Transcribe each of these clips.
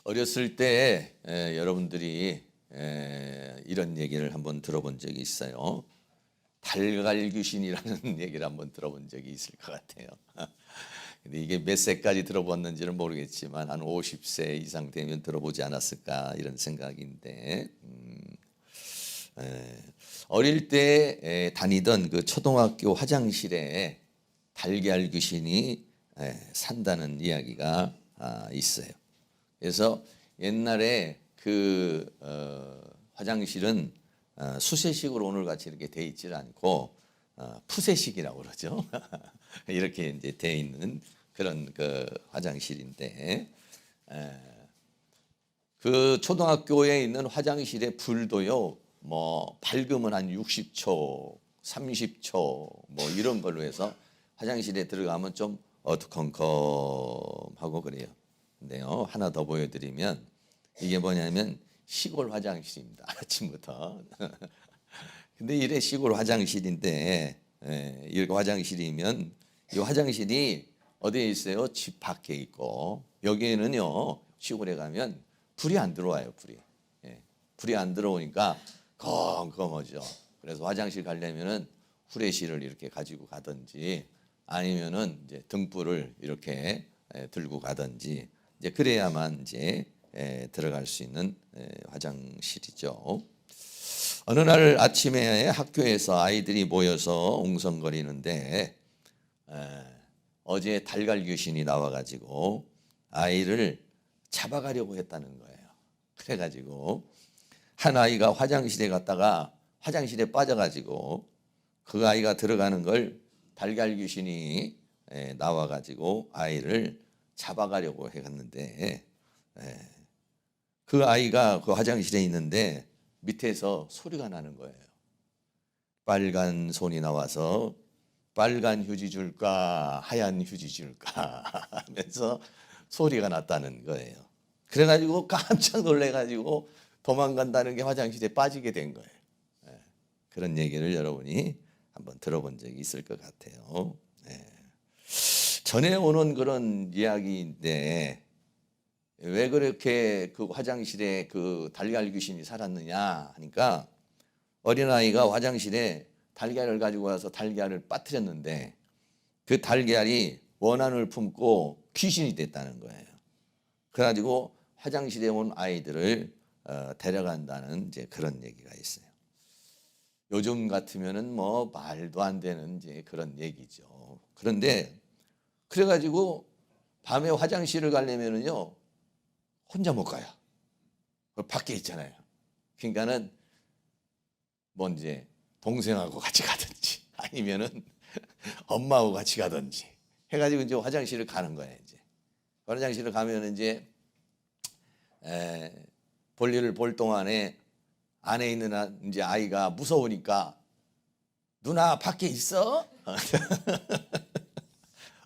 어렸을 때 여러분들이 이런 얘기를 한번 들어본 적이 있어요. 달걀 귀신이라는 얘기를 한번 들어본 적이 있을 것 같아요. 근데 이게 몇 세까지 들어봤는지는 모르겠지만 한 50세 이상 되면 들어보지 않았을까 이런 생각인데 어릴 때 다니던 그 초등학교 화장실에 달걀 귀신이 산다는 이야기가 있어요. 그래서 옛날에 그 화장실은 수세식으로 오늘같이 이렇게 돼 있지 않고 푸세식이라고 그러죠. 이렇게 이제 돼 있는 그런 그 화장실인데 그 초등학교에 있는 화장실의 불도요. 뭐 밝으면 한 60초, 30초 뭐 이런 걸로 해서 화장실에 들어가면 좀 어두컴컴하고 그래요. 근데요, 하나 더 보여드리면 이게 뭐냐면 시골 화장실입니다. 아침부터. 근데 이래 시골 화장실인데 이렇게 화장실이면 이 화장실이 어디에 있어요? 집 밖에 있고 여기에는요 시골에 가면 불이 안 들어와요. 불이 안 들어오니까 컴컴하죠. 그래서 화장실 가려면은 후레쉬를 이렇게 가지고 가든지 아니면은 이제 등불을 이렇게 들고 가든지 이제 그래야만 이제 들어갈 수 있는 화장실이죠. 어느 날 아침에 학교에서 아이들이 모여서 웅성거리는데 어제 달걀 귀신이 나와가지고 아이를 잡아가려고 했다는 거예요. 그래가지고 한 아이가 화장실에 갔다가 화장실에 빠져가지고 그 아이가 들어가는 걸 달걀 귀신이 나와가지고 아이를 잡아가려고 해갔는데 그 아이가 그 화장실에 있는데 밑에서 소리가 나는 거예요. 빨간 손이 나와서 빨간 휴지 줄까 하얀 휴지 줄까 하면서 소리가 났다는 거예요. 그래가지고 깜짝 놀래가지고 도망간다는 게 화장실에 빠지게 된 거예요. 그런 얘기를 여러분이 한번 들어본 적이 있을 것 같아요. 전해 오는 그런 이야기인데 왜 그렇게 그 화장실에 그 달걀 귀신이 살았느냐 하니까 어린아이가 화장실에 달걀을 가지고 와서 달걀을 빠뜨렸는데 그 달걀이 원한을 품고 귀신이 됐다는 거예요. 그래가지고 화장실에 온 아이들을 데려간다는 이제 그런 얘기가 있어요. 요즘 같으면은 뭐 말도 안 되는 이제 그런 얘기죠. 그런데 그래가지고 밤에 화장실을 가려면은요 혼자 못 가요. 밖에 있잖아요. 그러니까는 뭐 이제 동생하고 같이 가든지 아니면은 엄마하고 같이 가든지 해가지고 이제 화장실을 가는 거예요. 이제 화장실을 가면 이제 볼일을 볼 동안에 안에 있는 이제 아이가 무서우니까 누나 밖에 있어?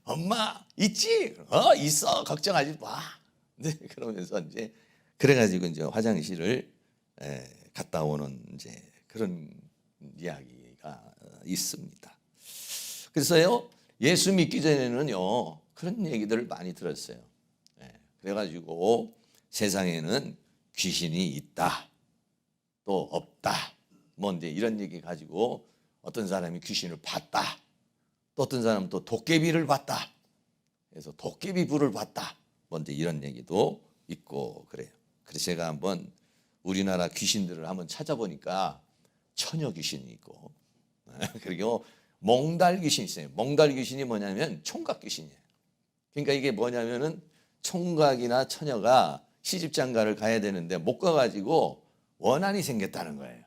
엄마 있지? 있어. 걱정하지 마. 네, 그러면서 이제 그래가지고 이제 화장실을 갔다 오는 이제 그런 이야기가 있습니다. 그래서요 예수 믿기 전에는요 그런 얘기들을 많이 들었어요. 그래가지고 세상에는 귀신이 있다, 또 없다, 뭐 이제 이런 얘기 가지고 어떤 사람이 귀신을 봤다, 또 어떤 사람은 또 도깨비를 봤다, 그래서 도깨비 불을 봤다, 뭐 이제 이런 얘기도 있고 그래요. 그래서 제가 한번 우리나라 귀신들을 한번 찾아보니까 처녀 귀신이 있고 그리고 몽달 귀신이 있어요. 몽달 귀신이 뭐냐면 총각 귀신이에요. 그러니까 이게 뭐냐면은 총각이나 처녀가 시집장가를 가야 되는데 못 가가지고 원한이 생겼다는 거예요.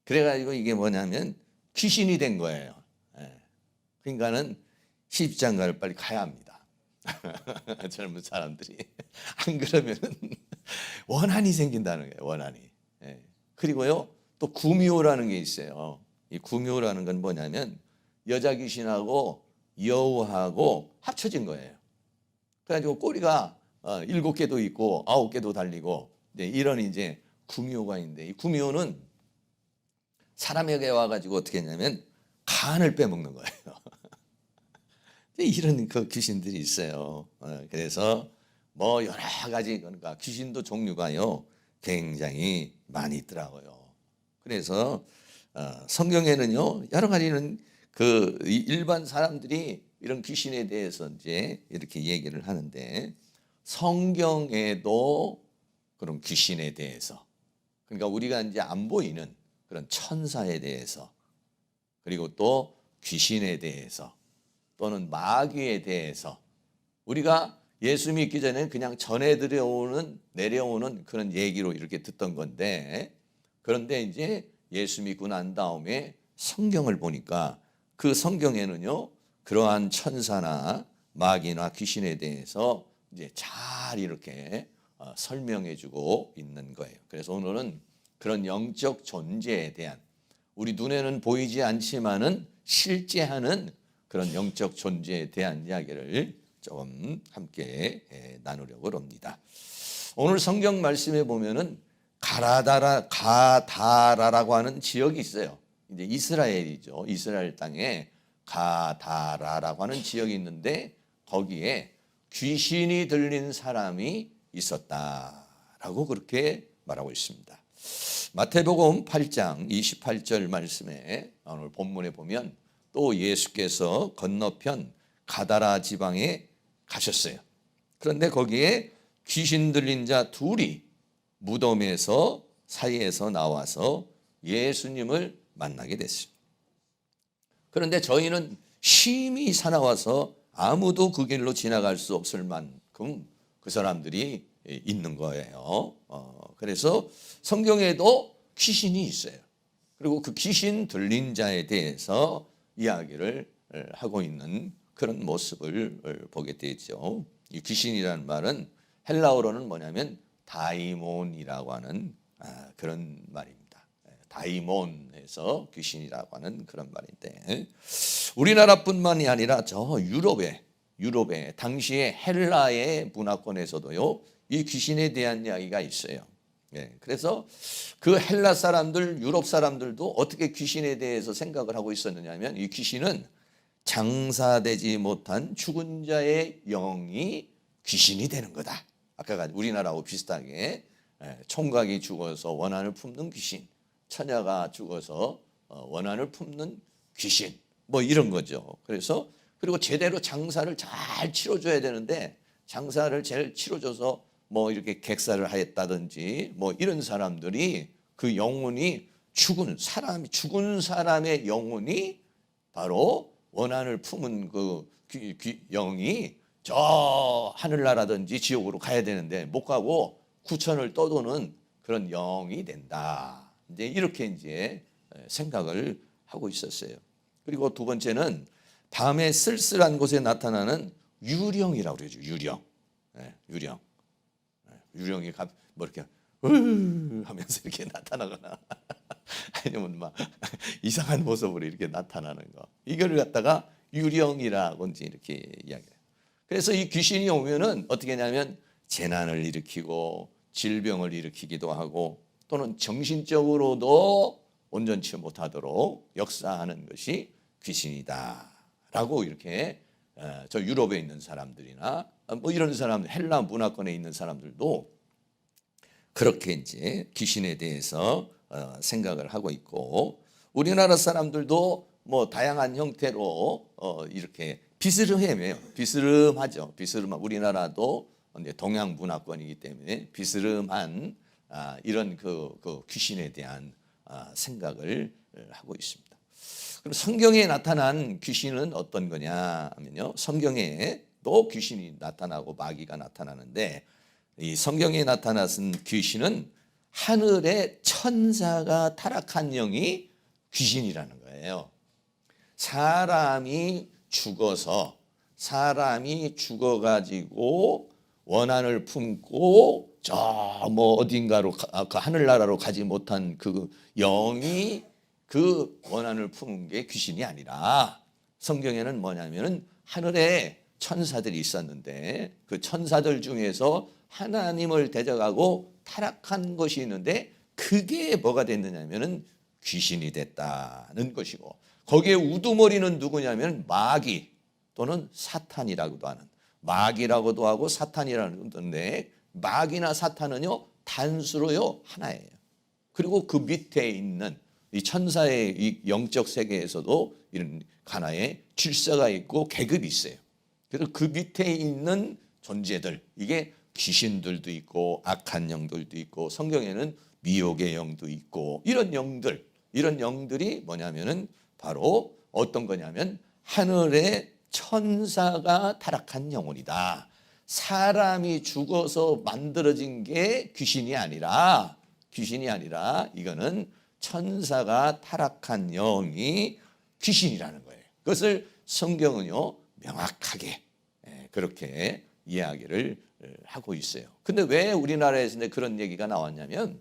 그래가지고 이게 뭐냐면 귀신이 된 거예요. 그러니까는 시집장가를 빨리 가야 합니다. 젊은 사람들이 안 그러면은 원한이 생긴다는 거예요. 원한이. 그리고요 또 구미호라는 게 있어요. 이 구미호라는 건 뭐냐면 여자 귀신하고 여우하고 합쳐진 거예요. 그래가지고 꼬리가 7개도 있고 9개도 달리고 이런 이제 구미호가 있는데 이 구미호는 사람에게 와가지고 어떻게 했냐면 간을 빼먹는 거예요. 이런 그 귀신들이 있어요. 그래서 뭐 여러 가지 그러니까 귀신도 종류가요 굉장히 많이 있더라고요. 그래서 성경에는요 여러 가지는 그 일반 사람들이 이런 귀신에 대해서 이제 이렇게 얘기를 하는데 성경에도 그런 귀신에 대해서 그러니까 우리가 이제 안 보이는 그런 천사에 대해서 그리고 또 귀신에 대해서 또는 마귀에 대해서 우리가 예수 믿기 전에 그냥 내려오는 그런 얘기로 이렇게 듣던 건데 그런데 이제 예수 믿고 난 다음에 성경을 보니까 그 성경에는요 그러한 천사나 마귀나 귀신에 대해서 이제 잘 이렇게 설명해 주고 있는 거예요. 그래서 오늘은 그런 영적 존재에 대한 우리 눈에는 보이지 않지만은 실제하는 그런 영적 존재에 대한 이야기를 조금 함께 나누려고 합니다. 오늘 성경 말씀에 보면은 가다라라고 하는 지역이 있어요. 이제 이스라엘이죠. 이스라엘 땅에 가다라라고 하는 지역이 있는데 거기에 귀신이 들린 사람이 있었다라고 그렇게 말하고 있습니다. 마태복음 8장 28절 말씀에 오늘 본문에 보면 또 예수께서 건너편 가다라 지방에 가셨어요. 그런데 거기에 귀신 들린 자 둘이 무덤에서 사이에서 나와서 예수님을 만나게 됐습니다. 그런데 저희는 심히 사나워서 아무도 그 길로 지나갈 수 없을 만큼 그 사람들이 있는 거예요. 그래서 성경에도 귀신이 있어요. 그리고 그 귀신 들린 자에 대해서 이야기를 하고 있는 그런 모습을 보게 되죠. 이 귀신이라는 말은 헬라어로는 뭐냐면 다이몬이라고 하는 그런 말입니다. 다이몬에서 귀신이라고 하는 그런 말인데 우리나라뿐만이 아니라 저 유럽에 당시에 헬라의 문화권에서도요 이 귀신에 대한 이야기가 있어요. 그래서 그 헬라 사람들, 유럽 사람들도 어떻게 귀신에 대해서 생각을 하고 있었느냐면 이 귀신은 장사되지 못한 죽은 자의 영이 귀신이 되는 거다. 아까 우리나라하고 비슷하게 총각이 죽어서 원한을 품는 귀신, 처녀가 죽어서 원한을 품는 귀신, 뭐 이런 거죠. 그래서 그리고 제대로 장사를 잘 치러줘야 되는데 장사를 잘 치러줘서 뭐 이렇게 객사를 하였다든지 뭐 이런 사람들이 그 영혼이 죽은 사람의 영혼이 바로 원한을 품은 그 영이 저 하늘나라든지 지옥으로 가야 되는데 못 가고 구천을 떠도는 그런 영이 된다. 이제 이렇게 이제 생각을 하고 있었어요. 그리고 두 번째는 밤에 쓸쓸한 곳에 나타나는 유령이라고 그러죠. 유령. 유령이 뭐 이렇게 하면서 이렇게 나타나거나 아니면 막 이상한 모습으로 이렇게 나타나는 거. 이걸 갖다가 유령이라고 이제 이렇게 이야기해요. 그래서 이 귀신이 오면은 어떻게 하냐면 재난을 일으키고 질병을 일으키기도 하고 또는 정신적으로도 온전치 못하도록 역사하는 것이 귀신이다라고 이렇게 저 유럽에 있는 사람들이나 뭐 이런 사람들 헬라 문화권에 있는 사람들도 그렇게 이제 귀신에 대해서 생각을 하고 있고 우리나라 사람들도 뭐 다양한 형태로 이렇게 비스름하죠. 우리나라도 이제 동양 문화권이기 때문에 비스름한 이런 그 귀신에 대한 생각을 하고 있습니다. 그럼 성경에 나타난 귀신은 어떤 거냐 하면요. 성경에도 귀신이 나타나고 마귀가 나타나는데 이 성경에 나타난 귀신은 하늘의 천사가 타락한 영이 귀신이라는 거예요. 사람이 죽어가지고 원한을 품고 저 뭐 어딘가로 그 하늘나라로 가지 못한 그 영이 그 원한을 품은 게 귀신이 아니라 성경에는 뭐냐면은 하늘에 천사들이 있었는데 그 천사들 중에서 하나님을 대적하고 타락한 것이 있는데 그게 뭐가 됐느냐면은 귀신이 됐다는 것이고 거기에 우두머리는 누구냐면 마귀 또는 사탄이라고도 하는 마귀라고도 하고 사탄이라는 건데, 마귀나 사탄은요 단수로요 하나예요. 그리고 그 밑에 있는 이 천사의 이 영적 세계에서도 이런 하나의 질서가 있고 계급이 있어요. 그래서 그 밑에 있는 존재들, 이게 귀신들도 있고 악한 영들도 있고 성경에는 미혹의 영도 있고, 이런 영들이 뭐냐면은 바로 어떤 거냐면 하늘의 천사가 타락한 영혼이다. 사람이 죽어서 만들어진 게 귀신이 아니라 이거는 천사가 타락한 영이 귀신이라는 거예요. 그것을 성경은요 명확하게 그렇게 이야기를 하고 있어요. 근데 왜 우리나라에서 그런 얘기가 나왔냐면,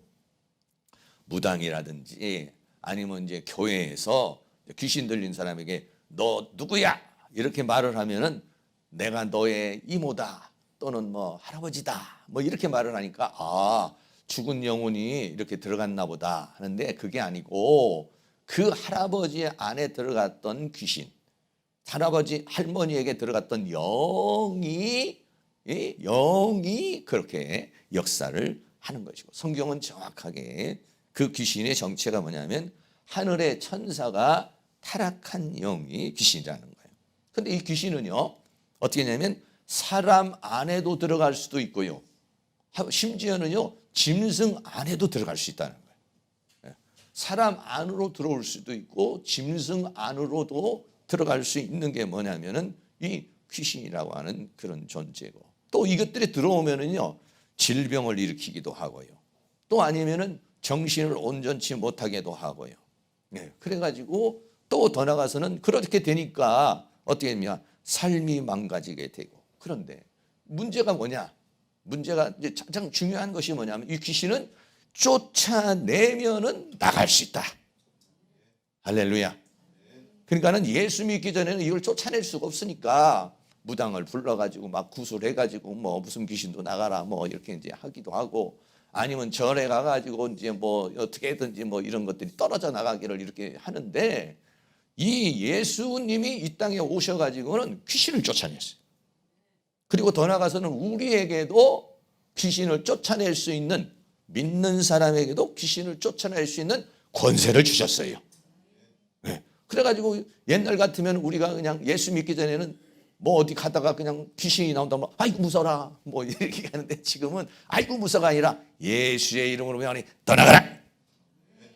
무당이라든지 아니면 이제 교회에서 귀신 들린 사람에게 너 누구야? 이렇게 말을 하면은 내가 너의 이모다 또는 뭐 할아버지다 뭐 이렇게 말을 하니까, 아, 죽은 영혼이 이렇게 들어갔나 보다 하는데, 그게 아니고 그 할아버지 안에 들어갔던 귀신, 할아버지 할머니에게 들어갔던 영이 그렇게 역사를 하는 것이고, 성경은 정확하게 그 귀신의 정체가 뭐냐면 하늘의 천사가 타락한 영이 귀신이라는 거예요. 근데 이 귀신은요 어떻게 하냐면 사람 안에도 들어갈 수도 있고요, 심지어는요 짐승 안에도 들어갈 수 있다는 거예요. 사람 안으로 들어올 수도 있고 짐승 안으로도 들어갈 수 있는 게 뭐냐면은 이 귀신이라고 하는 그런 존재고, 또 이것들이 들어오면은요 질병을 일으키기도 하고요, 또 아니면은 정신을 온전치 못하게도 하고요. 그래가지고 또 더 나가서는 그렇게 되니까 어떻게 되냐, 삶이 망가지게 되고. 그런데 문제가 뭐냐? 문제가 이제 가장 중요한 것이 뭐냐면, 이 귀신은 쫓아내면은 나갈 수 있다. 할렐루야. 그러니까는 예수 믿기 전에는 이걸 쫓아낼 수가 없으니까 무당을 불러가지고 막 구술해가지고 뭐 무슨 귀신도 나가라 뭐 이렇게 이제 하기도 하고, 아니면 절에 가가지고 이제 뭐 어떻게든지 뭐 이런 것들이 떨어져 나가기를 이렇게 하는데, 이 예수님이 이 땅에 오셔가지고는 귀신을 쫓아냈어요. 그리고 더 나아가서는 우리에게도 귀신을 쫓아낼 수 있는, 믿는 사람에게도 귀신을 쫓아낼 수 있는 권세를 주셨어요. 그래가지고 옛날 같으면 우리가 그냥 예수 믿기 전에는 뭐 어디 가다가 그냥 귀신이 나온다 뭐 아이고 무서워라 뭐 이렇게 하는데, 지금은 아이고 무서워가 아니라 예수의 이름으로 명하니 떠나가라.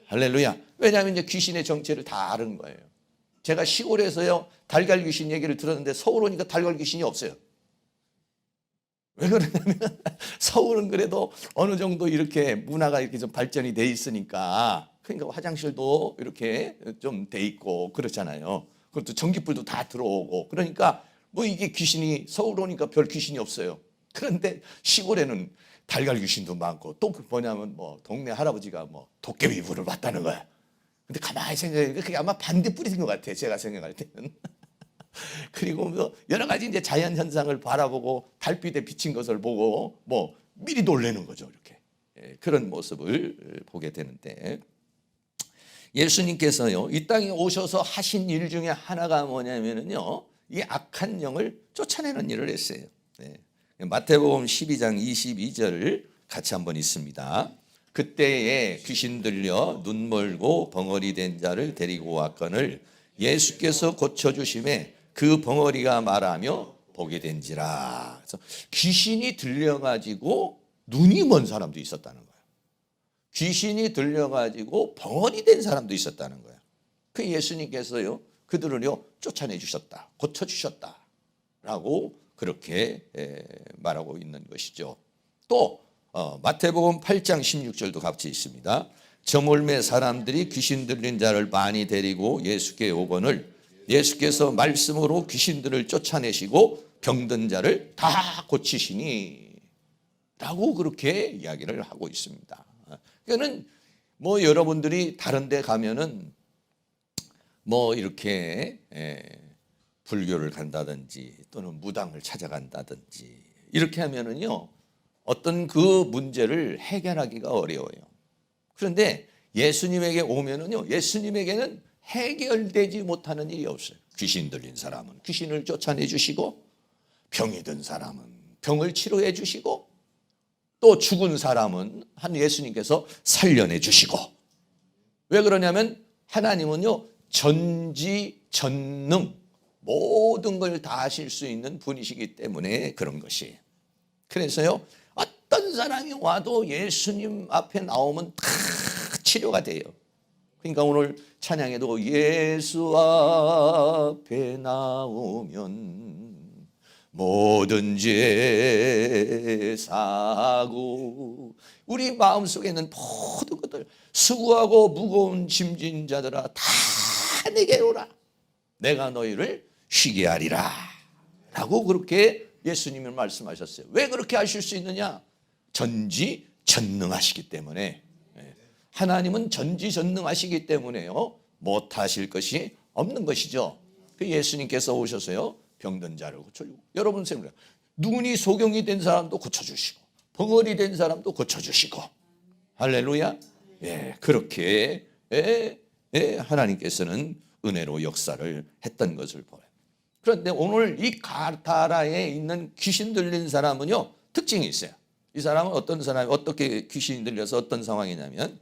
할렐루야. 왜냐하면 이제 귀신의 정체를 다 아는 거예요. 제가 시골에서요 달걀 귀신 얘기를 들었는데 서울 오니까 달걀 귀신이 없어요. 왜 그러냐면 서울은 그래도 어느 정도 이렇게 문화가 이렇게 좀 발전이 돼 있으니까, 그러니까 화장실도 이렇게 좀 돼 있고 그렇잖아요. 그것도 전기불도 다 들어오고, 그러니까 뭐 이게 귀신이, 서울 오니까 별 귀신이 없어요. 그런데 시골에는 달걀 귀신도 많고, 또 뭐냐면 뭐 동네 할아버지가 뭐 도깨비 불을 봤다는 거야. 근데 가만히 생각해보니까 그게 아마 반대뿌리인 것 같아요, 제가 생각할 때는. 그리고 뭐 여러 가지 이제 자연 현상을 바라보고 달빛에 비친 것을 보고 뭐 미리 놀라는 거죠, 이렇게. 그런 모습을 보게 되는데, 예수님께서요 이 땅에 오셔서 하신 일 중에 하나가 뭐냐면은요 이 악한 영을 쫓아내는 일을 했어요. 마태복음 12장 22절을 같이 한번 읽습니다. 그때에 귀신 들려 눈 멀고 벙어리 된 자를 데리고 왔거늘 예수께서 고쳐주심에 그 벙어리가 말하며 보게 된지라. 그래서 귀신이 들려가지고 눈이 먼 사람도 있었다는 거예요. 귀신이 들려가지고 벙어리 된 사람도 있었다는 거예요. 그 예수님께서요 그들을요 쫓아내 주셨다, 고쳐 주셨다라고 그렇게 말하고 있는 것이죠. 또 마태복음 8장 16절도 같이 있습니다. 저물매 사람들이 귀신 들린 자를 많이 데리고 예수께 오거늘 예수께서 말씀으로 귀신들을 쫓아내시고 병든 자를 다 고치시니 라고 그렇게 이야기를 하고 있습니다. 그러니까는 뭐 여러분들이 다른 데 가면은 뭐 이렇게 불교를 간다든지 또는 무당을 찾아간다든지 이렇게 하면은요 어떤 그 문제를 해결하기가 어려워요. 그런데 예수님에게 오면은요 예수님에게는 해결되지 못하는 일이 없어요. 귀신 들린 사람은 귀신을 쫓아내 주시고 병이 든 사람은 병을 치료해 주시고 또 죽은 사람은 한 예수님께서 살려내 주시고 왜 그러냐면 하나님은요 전지전능 모든 걸 다 하실 수 있는 분이시기 때문에 그런 것이 그래서요 어떤 사람이 와도 예수님 앞에 나오면 다 치료가 돼요. 그러니까 오늘 찬양에도 예수 앞에 나오면 모든 죄 사고 우리 마음속에 있는 모든 것들 수고하고 무거운 짐진 자들아 다 내게 오라 내가 너희를 쉬게 하리라 라고 그렇게 예수님이 말씀하셨어요. 왜 그렇게 하실 수 있느냐? 전지전능하시기 때문에 하나님은 전지전능하시기 때문에요 못하실 것이 없는 것이죠. 그 예수님께서 오셔서요 병든 자를 고쳐주고 여러분 생각해요. 눈이 소경이 된 사람도 고쳐주시고 벙어리 된 사람도 고쳐주시고 할렐루야. 예, 그렇게 하나님께서는 은혜로 역사를 했던 것을 보여요. 그런데 오늘 이 가다라에 있는 귀신 들린 사람은요 특징이 있어요. 이 사람은 어떤 사람이 어떻게 귀신이 들려서 어떤 상황이냐면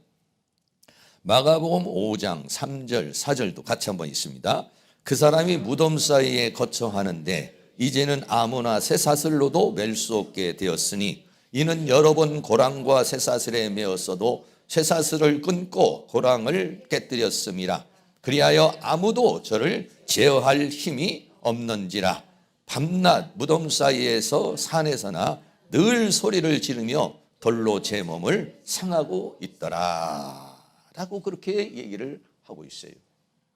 마가복음 5장 3절 4절도 같이 한번 있습니다. 그 사람이 무덤 사이에 거처하는데 이제는 아무나 쇠사슬로도 맬 수 없게 되었으니 이는 여러 번 고랑과 쇠사슬에 매었어도 쇠사슬을 끊고 고랑을 깨뜨렸음이라. 그리하여 아무도 저를 제어할 힘이 없는지라. 밤낮 무덤 사이에서 산에서나 늘 소리를 지르며 돌로 제 몸을 상하고 있더라 라고 그렇게 얘기를 하고 있어요.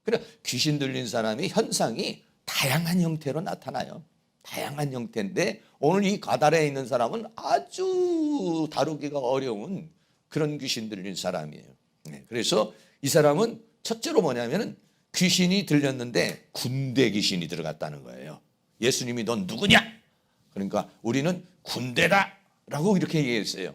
그래 귀신 들린 사람이 현상이 다양한 형태로 나타나요. 다양한 형태인데 오늘 이 가다라에 있는 사람은 아주 다루기가 어려운 그런 귀신 들린 사람이에요. 그래서 이 사람은 첫째로 뭐냐면은 귀신이 들렸는데 군대 귀신이 들어갔다는 거예요. 예수님이 넌 누구냐? 그러니까 우리는 군대다 라고 이렇게 얘기했어요.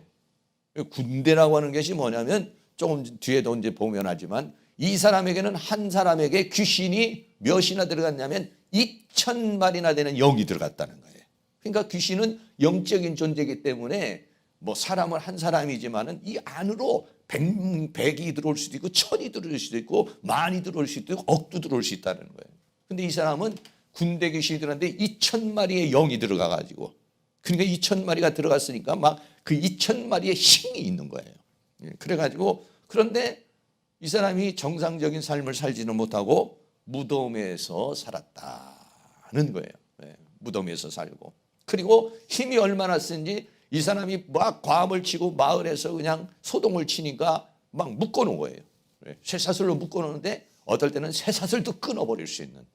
군대라고 하는 것이 뭐냐면 조금 뒤에도 이제 보면 하지만 이 사람에게는 한 사람에게 귀신이 몇이나 들어갔냐면 2,000마리나 되는 영이 들어갔다는 거예요. 그러니까 귀신은 영적인 존재이기 때문에 뭐 사람은 한 사람이지만은 이 안으로 100이 들어올 수도 있고 1,000이 들어올 수도 있고 10,000이 들어올 수도 있고 억도 들어올 수 있다는 거예요. 근데 이 사람은 군대 귀신이 들어갔는데 2,000마리의 영이 들어가 가지고 그러니까 2,000마리가 들어갔으니까 막 그 2,000마리의 힘이 있는 거예요. 그래 가지고 그런데 이 사람이 정상적인 삶을 살지는 못하고 무덤에서 살았다는 거예요. 무덤에서 살고 그리고 힘이 얼마나 센지 이 사람이 막 과음을 치고 마을에서 그냥 소동을 치니까 막 묶어놓은 거예요. 쇠사슬로 묶어놓는데 어떨 때는 쇠사슬도 끊어버릴 수 있는.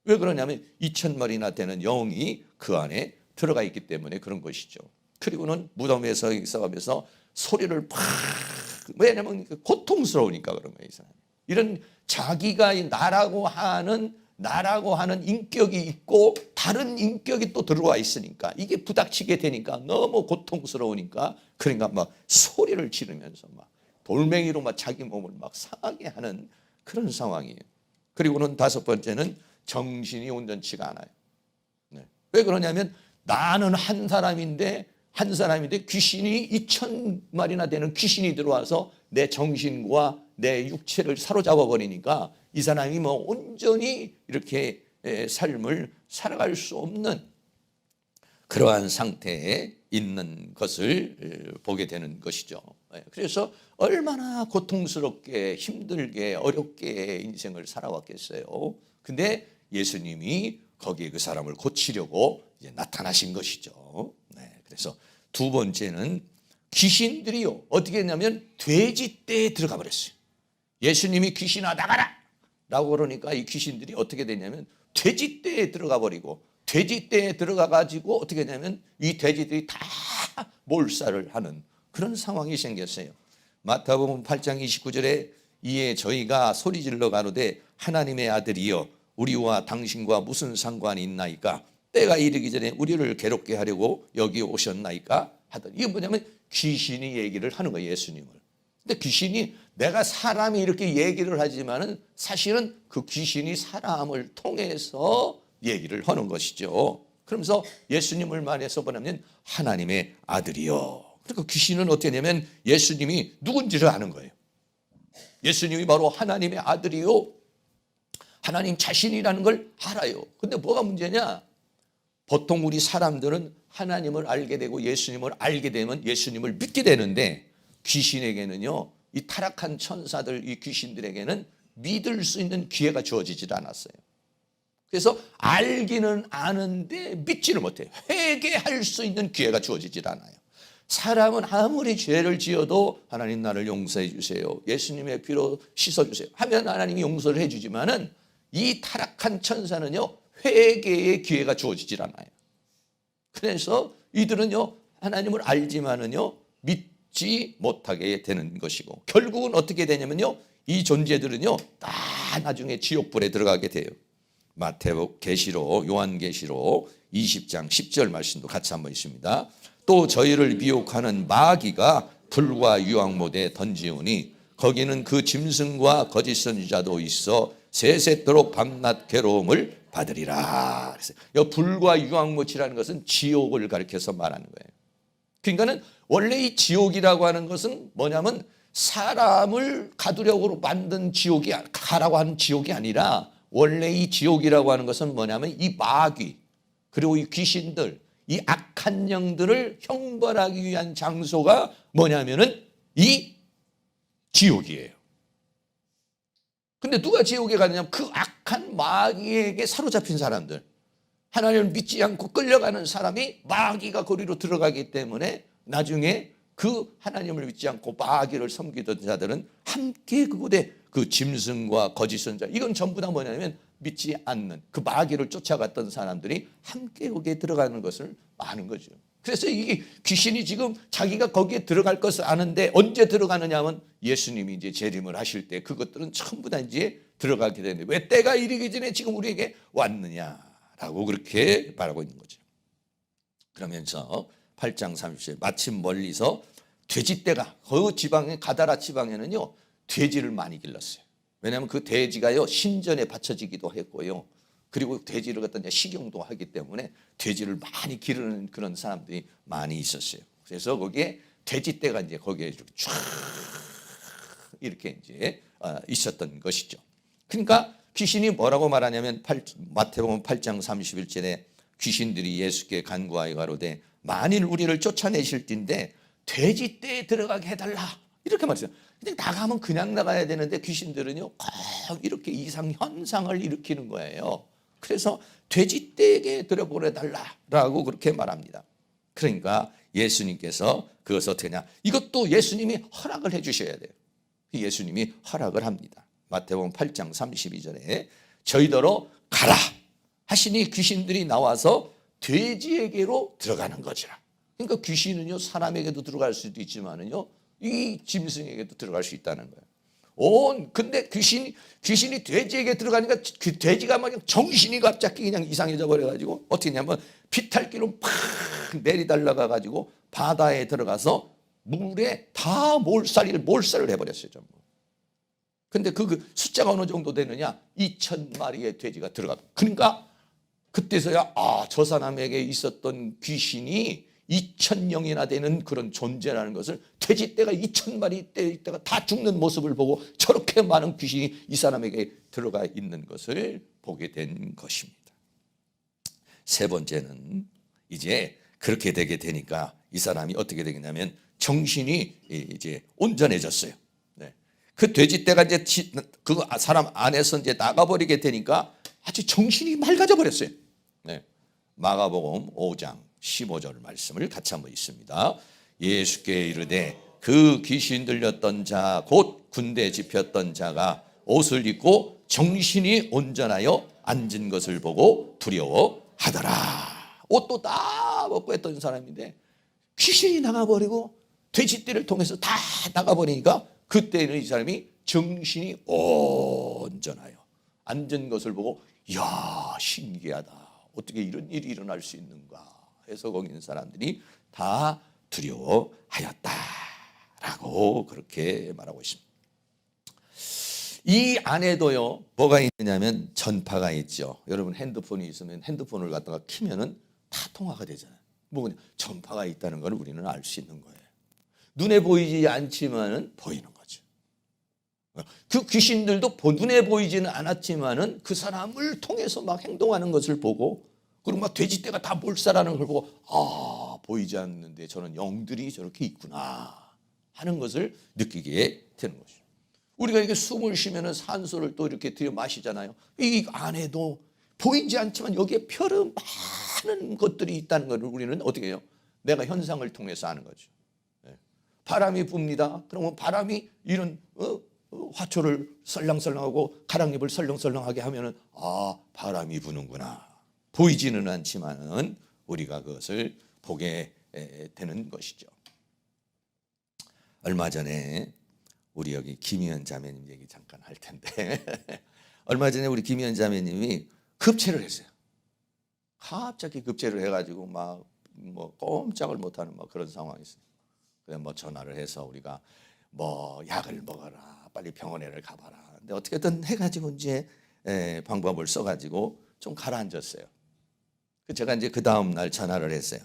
왜 그러냐면 2,000마리나 되는 영이 그 안에 들어가 있기 때문에 그런 것이죠. 그리고는 무덤에서 있어가면서 소리를 팍 왜냐면 고통스러우니까 그런 거예요. 이 사람. 이런 자기가 나라고 하는 인격이 있고 다른 인격이 또 들어와 있으니까 이게 부닥치게 되니까 너무 고통스러우니까 그러니까 막 소리를 지르면서 막 돌멩이로 막 자기 몸을 막 상하게 하는 그런 상황이에요. 그리고는 다섯 번째는 정신이 온전치가 않아요. 왜 그러냐면 나는 한 사람인데 귀신이 2,000마리나 되는 귀신이 들어와서 내 정신과 내 육체를 사로잡아 버리니까 이 사람이 뭐 온전히 이렇게 삶을 살아갈 수 없는 그러한 상태에 있는 것을 보게 되는 것이죠. 그래서 얼마나 고통스럽게 힘들게 어렵게 인생을 살아왔겠어요. 근데 예수님이 거기에 그 사람을 고치려고 이제 나타나신 것이죠. 그래서 두 번째는 귀신들이요 어떻게 했냐면 돼지떼에 들어가 버렸어요. 예수님이 귀신아 나가라 라고 그러니까 이 귀신들이 어떻게 됐냐면 돼지떼에 들어가 버리고 돼지떼에 들어가 가지고 어떻게 했냐면 이 돼지들이 다 몰살을 하는 그런 상황이 생겼어요. 마태복음 8장 29절에 이에 저희가 소리질러 가로되 하나님의 아들이여 우리와 당신과 무슨 상관이 있나이까 때가 이르기 전에 우리를 괴롭게 하려고 여기 오셨나이까 하더니 이게 뭐냐면 귀신이 얘기를 하는 거예요. 예수님을. 근데 귀신이 내가 사람이 이렇게 얘기를 하지만은 사실은 그 귀신이 사람을 통해서 얘기를 하는 것이죠. 그러면서 예수님을 말해서 뭐냐면 하나님의 아들이요. 그러니까 귀신은 어떻게 되냐면 예수님이 누군지를 아는 거예요. 예수님이 바로 하나님의 아들이요, 하나님 자신이라는 걸 알아요. 근데 뭐가 문제냐? 보통 우리 사람들은 하나님을 알게 되고 예수님을 알게 되면 예수님을 믿게 되는데, 귀신에게는요, 이 타락한 천사들, 이 귀신들에게는 믿을 수 있는 기회가 주어지질 않았어요. 그래서 알기는 아는데 믿지를 못해요. 회개할 수 있는 기회가 주어지질 않아요. 사람은 아무리 죄를 지어도 하나님 나를 용서해 주세요, 예수님의 피로 씻어주세요 하면 하나님이 용서를 해주지만은 이 타락한 천사는요, 회개의 기회가 주어지질 않아요. 그래서 이들은요, 하나님을 알지만은요, 믿지 못하게 되는 것이고, 결국은 어떻게 되냐면요, 이 존재들은요, 다 나중에 지옥불에 들어가게 돼요. 마태복 계시록, 요한계시록 20장 10절 말씀도 같이 한번 있습니다. 또 저희를 미혹하는 마귀가 불과 유황못에 던지오니 거기는 그 짐승과 거짓 선지자도 있어 세세토록 밤낮 괴로움을 받으리라. 그래서 불과 유황못이라는 것은 지옥을 가리켜서 말하는 거예요. 그러니까는 원래 이 지옥이라고 하는 것은 뭐냐면 사람을 가두려고 만든 지옥이, 가라고 하는 지옥이 아니라, 원래 이 지옥이라고 하는 것은 뭐냐면 이 마귀, 그리고 이 귀신들, 이 악한 영들을 형벌하기 위한 장소가 뭐냐면은 이 지옥이에요. 근데 누가 지옥에 가느냐? 그 악한 마귀에게 사로잡힌 사람들, 하나님을 믿지 않고 끌려가는 사람이 마귀가 거리로 들어가기 때문에 나중에 그 하나님을 믿지 않고 마귀를 섬기던 자들은 함께 그곳에 그 짐승과 거짓 선자, 이건 전부 다 뭐냐면 믿지 않는 그 마귀를 쫓아갔던 사람들이 함께 거기에 들어가는 것을 아는 거죠. 그래서 이게 귀신이 지금 자기가 거기에 들어갈 것을 아는데 언제 들어가느냐 하면 예수님이 이제 재림을 하실 때 그것들은 전부 다 이제 들어가게 되는데, 왜 때가 이르기 전에 지금 우리에게 왔느냐라고 그렇게 말하고 있는 거죠. 그러면서 8장 30절, 마침 멀리서 돼지떼가, 그 지방에, 가다라 지방에는요, 돼지를 많이 길렀어요. 왜냐하면 그 돼지가요, 신전에 바쳐지기도 했고요, 그리고 돼지를 갖다 식용도 하기 때문에 돼지를 많이 기르는 그런 사람들이 많이 있었어요. 그래서 거기에 돼지떼가 이제 거기에 쫙 이렇게 이제 있었던 것이죠. 그러니까 귀신이 뭐라고 말하냐면 마태복음 8장 31절에 귀신들이 예수께 간구하여 가로되 만일 우리를 쫓아내실 텐데 돼지떼에 들어가게 해달라, 이렇게 말했어요. 근데 나가면 그냥 나가야 되는데 귀신들은요, 꼭 이렇게 이상 현상을 일으키는 거예요. 그래서 돼지떼에게 들어보내달라라고 그렇게 말합니다. 그러니까 예수님께서 그것을 어떻게 하냐, 이것도 예수님이 허락을 해 주셔야 돼요. 예수님이 허락을 합니다. 마태복음 8장 32절에 저희더러 가라 하시니 귀신들이 나와서 돼지에게로 들어가는 거지라. 그러니까 귀신은요, 사람에게도 들어갈 수도 있지만은요, 이 짐승에게도 들어갈 수 있다는 거예요. 근데 귀신이 돼지에게 들어가니까 그 돼지가 막 정신이 갑자기 그냥 이상해져 버려가지고 어떻게 했냐면 비탈길로 팍 내리달라가 가지고 바다에 들어가서 물에 다 몰살을 해버렸어요, 전부. 근데 그 숫자가 어느 정도 되느냐? 2,000마리의 돼지가 들어가. 그러니까 그때서야 저 사람에게 있었던 귀신이 2,000명이나 되는 그런 존재라는 것을, 돼지떼가 2,000마리 떼가 다 죽는 모습을 보고 저렇게 많은 귀신이 이 사람에게 들어가 있는 것을 보게 된 것입니다. 세 번째는 이제 그렇게 되게 되니까 이 사람이 어떻게 되겠냐면 정신이 이제 온전해졌어요. 네. 그 돼지떼가 이제 그 사람 안에서 이제 나가버리게 되니까 아주 정신이 맑아져 버렸어요. 네. 마가복음 5장 15절 말씀을 같이 한번 읽습니다. 예수께 이르되 그 귀신 들렸던 자 곧 군대 집혔던 자가 옷을 입고 정신이 온전하여 앉은 것을 보고 두려워하더라. 옷도 다 벗고 했던 사람인데 귀신이 나가버리고 돼지떼를 통해서 다 나가버리니까 그때는 이 사람이 정신이 온전하여 앉은 것을 보고 이야, 신기하다, 어떻게 이런 일이 일어날 수 있는가 해서 거기 있는 사람들이 다 두려워하였다라고 그렇게 말하고 있습니다. 이 안에도요, 뭐가 있느냐면 전파가 있죠. 여러분 핸드폰이 있으면 핸드폰을 갖다가 키면은 다 통화가 되잖아요. 뭐냐? 전파가 있다는 걸 우리는 알 수 있는 거예요. 눈에 보이지 않지만은 보이는 거죠. 그 귀신들도 눈에 보이지는 않았지만은 그 사람을 통해서 막 행동하는 것을 보고, 그리고 막 돼지떼가 다 몰살하는 걸 보고, 아, 보이지 않는데 저는 영들이 저렇게 있구나 하는 것을 느끼게 되는 것이죠. 우리가 이렇게 숨을 쉬면은 산소를 또 이렇게 들여 마시잖아요. 이 안에도 보이지 않지만 여기에 별은 많은 것들이 있다는 것을 우리는 어떻게 해요? 내가 현상을 통해서 아는 거죠. 바람이 붑니다. 그러면 바람이 이런 화초를 설렁설렁하고 가랑잎을 설렁설렁하게 하면은 아, 바람이 부는구나. 보이지는 않지만은 우리가 그것을 보게 되는 것이죠. 얼마 전에 우리 여기 김희연 자매님 얘기 잠깐 할 텐데 얼마 전에 우리 김희연 자매님이 급체를 했어요. 갑자기 급체를 해가지고 막 뭐 꼼짝을 못하는 막 그런 상황이 있어요. 그래서 뭐 전화를 해서 우리가 뭐 약을 먹어라, 빨리 병원에를 가봐라. 근데 어떻게든 해가지고 이제 방법을 써가지고 좀 가라앉았어요. 제가 이제 그 다음 날 전화를 했어요.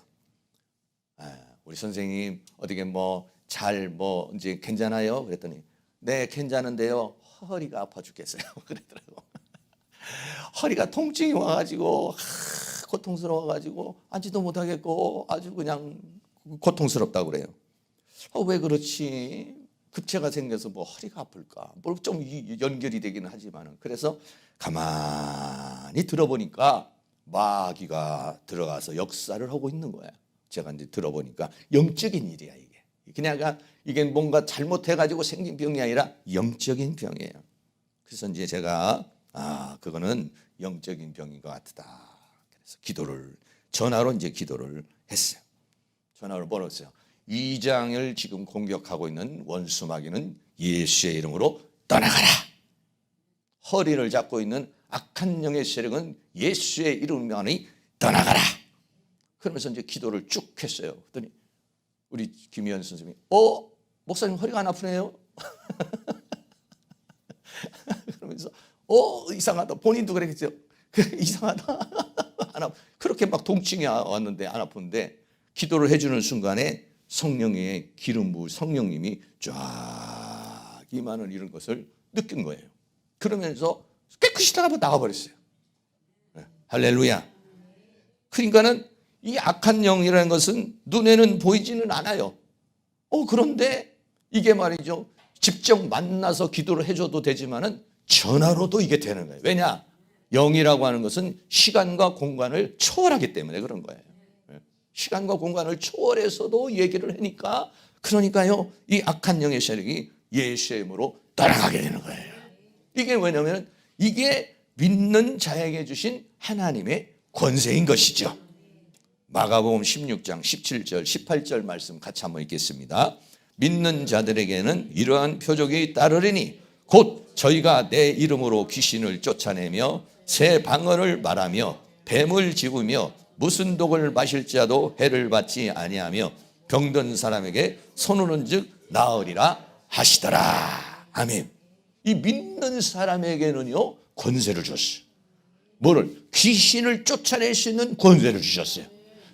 우리 선생님 어떻게 뭐 잘 뭐 이제 괜찮아요? 그랬더니 네, 괜찮은데요. 허리가 아파 죽겠어요. 그랬더라고. 허리가 통증이 와가지고 고통스러워가지고 앉지도 못하겠고 아주 그냥 고통스럽다고 그래요. 왜 그렇지? 급체가 생겨서 뭐 허리가 아플까? 뭐 좀 연결이 되기는 하지만은, 그래서 가만히 들어보니까 마귀가 들어가서 역사를 하고 있는 거야. 제가 이제 들어보니까 영적인 일이야, 이게. 그냥 이게 뭔가 잘못해가지고 생긴 병이 아니라 영적인 병이에요. 그래서 이제 제가 그거는 영적인 병인 것 같다. 그래서 전화로 이제 기도를 했어요. 전화로 걸었어요. 이 장을 지금 공격하고 있는 원수 마귀는 예수의 이름으로 떠나가라. 허리를 잡고 있는 악한 영의 세력은 예수의 이름만이 떠나가라. 그러면서 이제 기도를 쭉 했어요. 그랬더니 우리 김희연 선생님이 목사님 허리가 안 아프네요. 그러면서 이상하다. 본인도 그랬겠죠. 이상하다. 그렇게 막 통증이 왔는데 안 아픈데, 기도를 해주는 순간에 성령의 기름 부은 성령님이 쫙 임하는 이런 것을 느낀 거예요. 그러면서 깨끗이 나가버렸어요. 할렐루야. 그러니까는 이 악한 영이라는 것은 눈에는 보이지는 않아요. 그런데 이게 말이죠. 직접 만나서 기도를 해줘도 되지만은 전화로도 이게 되는 거예요. 왜냐? 영이라고 하는 것은 시간과 공간을 초월하기 때문에 그런 거예요. 시간과 공간을 초월해서도 얘기를 하니까, 그러니까요, 이 악한 영의 세력이 예수의 이름으로 떠나가게 되는 거예요. 이게 왜냐하면 이게 믿는 자에게 주신 하나님의 권세인 것이죠. 마가복음 16장 17절 18절 말씀 같이 한번 읽겠습니다. 믿는 자들에게는 이러한 표적이 따르리니 곧 저희가 내 이름으로 귀신을 쫓아내며 새 방언을 말하며 뱀을 집으며 무슨 독을 마실 자도 해를 받지 아니하며 병든 사람에게 손으로는 즉 나으리라 하시더라. 아멘. 이 믿는 사람에게는요 권세를 줬어요. 뭐를? 귀신을 쫓아낼 수 있는 권세를 주셨어요.